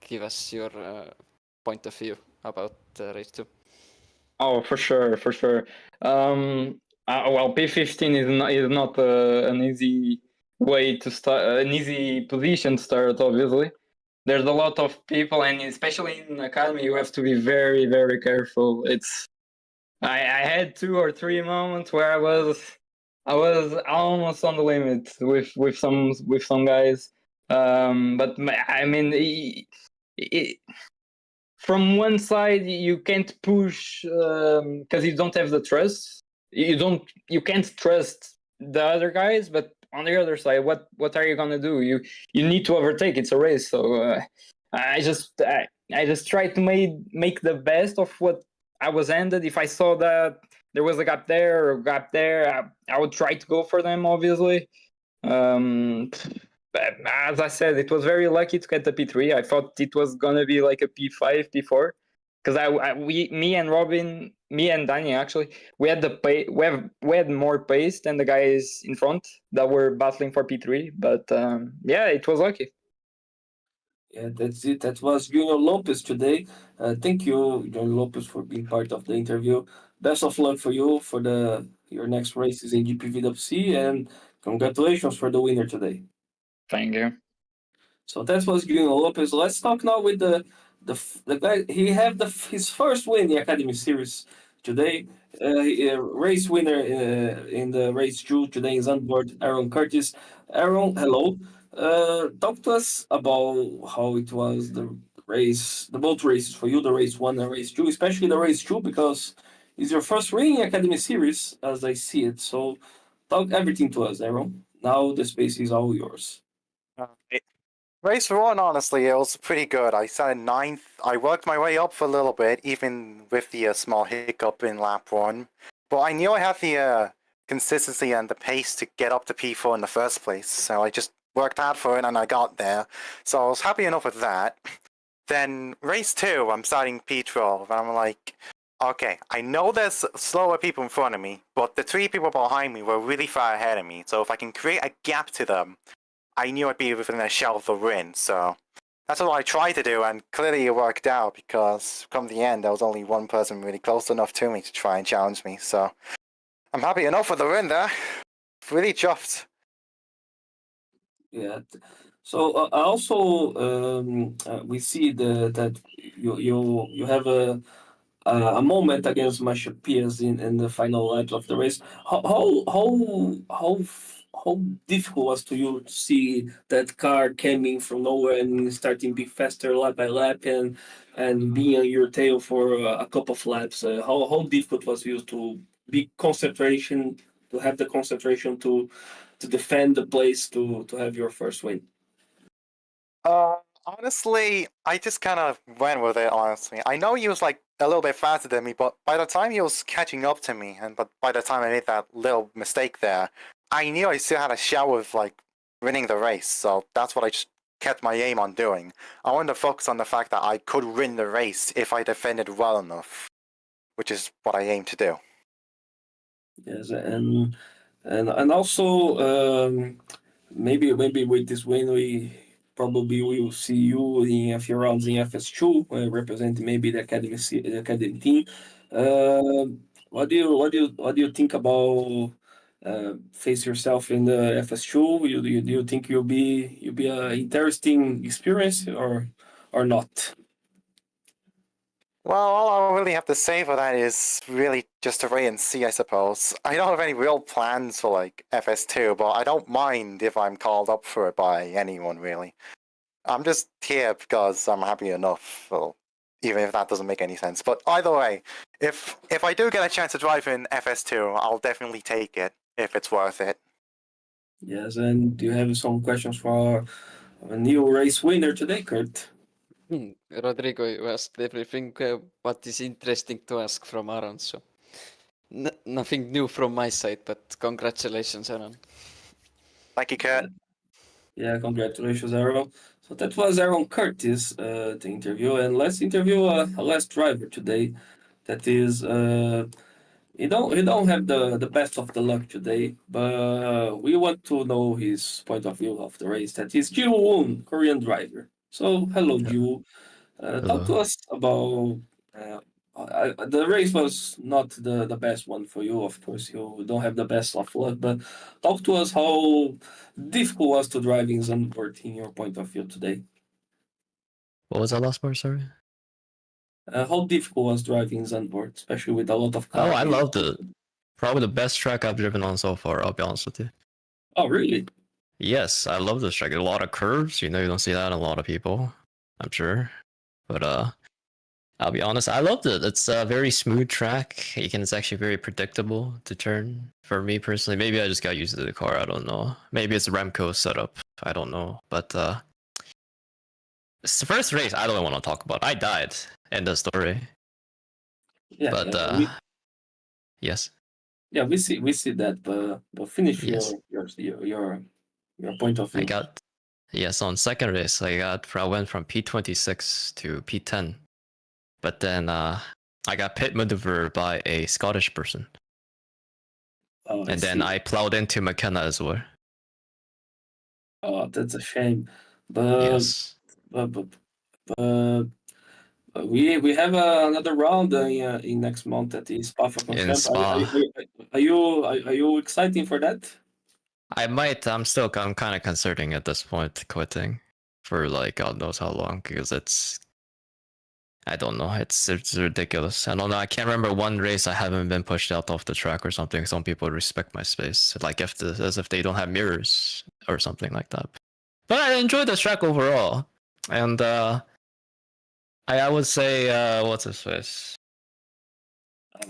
give us your point of view about race 2. Oh, for sure. Well, P15 is not an easy way to start, an easy position to start. Obviously, there's a lot of people, and especially in academy, you have to be very, very careful. I had 2 or 3 moments where I was almost on the limit with some guys. But I mean, from one side you can't push because you don't have the trust. You can't trust the other guys. But on the other side, what are you gonna do? You need to overtake. It's a race. So I just try to make the best of what I was ended. If I saw that there was a gap there or a gap there, I would try to go for them, obviously. But as I said, it was very lucky to get the P3. I thought it was gonna be like a P5, P4, because me and Robin, me and Danny actually, we had the we had more pace than the guys in front that were battling for P3. But yeah, it was lucky. Yeah, that's it. That was Junior Lopez today. Thank you, Junior Lopez, for being part of the interview. Best of luck for you for your next races in GPVWC, and congratulations for the winner today. Thank you. So that was Junior Lopez. Let's talk now with the guy. He had his first win in the Academy Series today. Race winner in the race 2 today in Zandvoort, Aaron Curtis. Aaron, hello. Talk to us about how it was the race, the both races for you, the race 1 and race 2, especially the race 2 because it's your first win in Academy Series as I see it. So talk everything to us, Aaron. Now the space is all yours. Race 1, honestly, it was pretty good. I started 9th. I worked my way up for a little bit, even with the small hiccup in lap 1. But I knew I had the consistency and the pace to get up to P4 in the first place. So I just worked hard for it and I got there. So I was happy enough with that. Then race 2, I'm starting P12 and I'm like, okay, I know there's slower people in front of me, but the 3 people behind me were really far ahead of me. So if I can create a gap to them, I knew I'd be within a shout of the win, so that's what I tried to do, and clearly it worked out because come the end, there was only one person really close enough to me to try and challenge me, so I'm happy enough with the win there. Really chuffed. Yeah. So also we see that you have a moment against Masha Pierce in the final laps of the race. How difficult was to you to see that car coming from nowhere and starting be faster lap by lap and being on your tail for a couple of laps? How difficult was you to be concentration to have the concentration to defend the place to have your first win? Honestly, I just kind of went with it, honestly. I know he was like a little bit faster than me, but by the time he was catching up to me, but by the time I made that little mistake there, I knew I still had a shot of like winning the race, so that's what I just kept my aim on doing. I wanted to focus on the fact that I could win the race if I defended well enough, which is what I aim to do. Yes, and also maybe with this win we probably will see you in a few rounds in FS2 representing maybe the academy team. What do you think about face yourself in the FS2? Do you think you'll be an interesting experience or not? Well, all I really have to say for that is really just to wait and see, I suppose. I don't have any real plans for like FS2, but I don't mind if I'm called up for it by anyone, really. I'm just here because I'm happy enough, well, even if that doesn't make any sense. But either way, if I do get a chance to drive in FS2, I'll definitely take it if it's worth it. Yes, and do you have some questions for a new race winner today, Kurt? Rodrigo, you asked everything what is interesting to ask from Aaron, so nothing new from my side, but congratulations, Aaron. Thank you, Kurt. Yeah, congratulations, Aaron. So that was Aaron Curtis, the interview, and let's interview a last driver today. That is, he don't have the best of the luck today, but we want to know his point of view of the race. That is Jiwoo Woon, Korean driver. So hello, Jiwoo. Talk to Hello. us about uh, The race was not the best one for you, of course. You don't have the best of luck, but talk to us how difficult was to drive in Zandvoort in your point of view today. What was that last part? Sorry. How difficult was driving in Zandvoort, especially with a lot of Oh, cars? I loved it. Probably the best track I've driven on so far. I'll be honest with you. Oh, really? Yes, I love this track. A lot of curves. You don't see that in a lot of people, I'm sure. But I'll be honest, I loved it. It's a very smooth track. It's actually very predictable to turn. For me personally, maybe I just got used to the car. I don't know. Maybe it's Remco setup. I don't know. But it's the first race I don't want to talk about. I died. End of story. Yeah. But Yeah, yes. yeah, we see that, but finish Yes. your point of view. I got on second race I went from P26 to P10. But then I got pit maneuvered by a Scottish person. Oh, And then I plowed into McKenna as well. Oh, that's a shame. But Yes. we have another round in next month at the In Spa. Are you excited for that? I might. I'm kind of considering at this point quitting for like God knows how long because I don't know. It's ridiculous. I don't know. I can't remember one race I haven't been pushed out off the track or something. Some people respect my space, like as if they don't have mirrors or something like that. But I enjoyed the track overall, and I would say what's his face?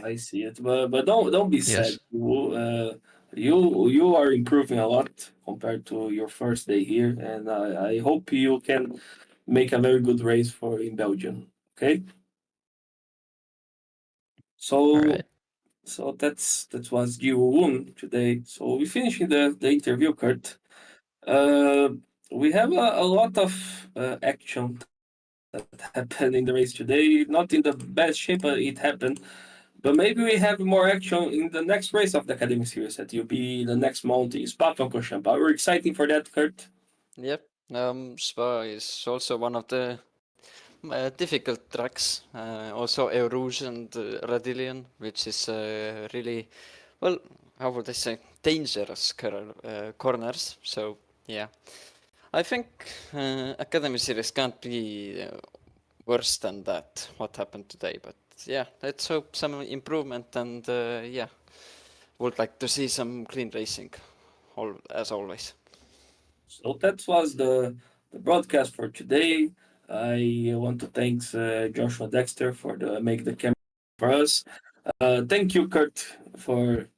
I see it, but don't be sad. Yes. You are improving a lot compared to your first day here, and I hope you can make a very good race for in Belgium. Okay. So All right. so that was Ji-woon today. So we finishing the interview, Kurt. We have a lot of action that happened in the race today. Not in the best shape, but it happened. But maybe we have more action in the next race of the Academy Series that will be the next month in Spa-Francorchamps. We're excited for that, Kurt. Yep. Spa is also one of the difficult tracks. Also Eau Rouge and Radillion, which is really, well, how would I say, dangerous corners. So yeah, I think Academy Series can't be worse than that. What happened today, but yeah, let's hope some improvement and yeah, would like to see some clean racing, as always. So that was the broadcast for today. I want to thank Joshua Dexter for make the camera for us. Thank you, Kurt, for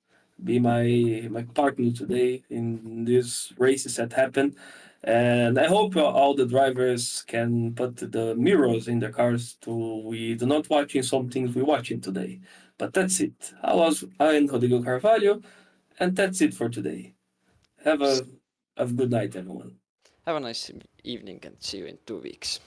be my partner today in these races that happen. And I hope all the drivers can put the mirrors in their cars to we do not watching some things we're watching today. But that's it. I'm Rodrigo Carvalho, and that's it for today. Have a good night, everyone. Have a nice evening and see you in 2 weeks.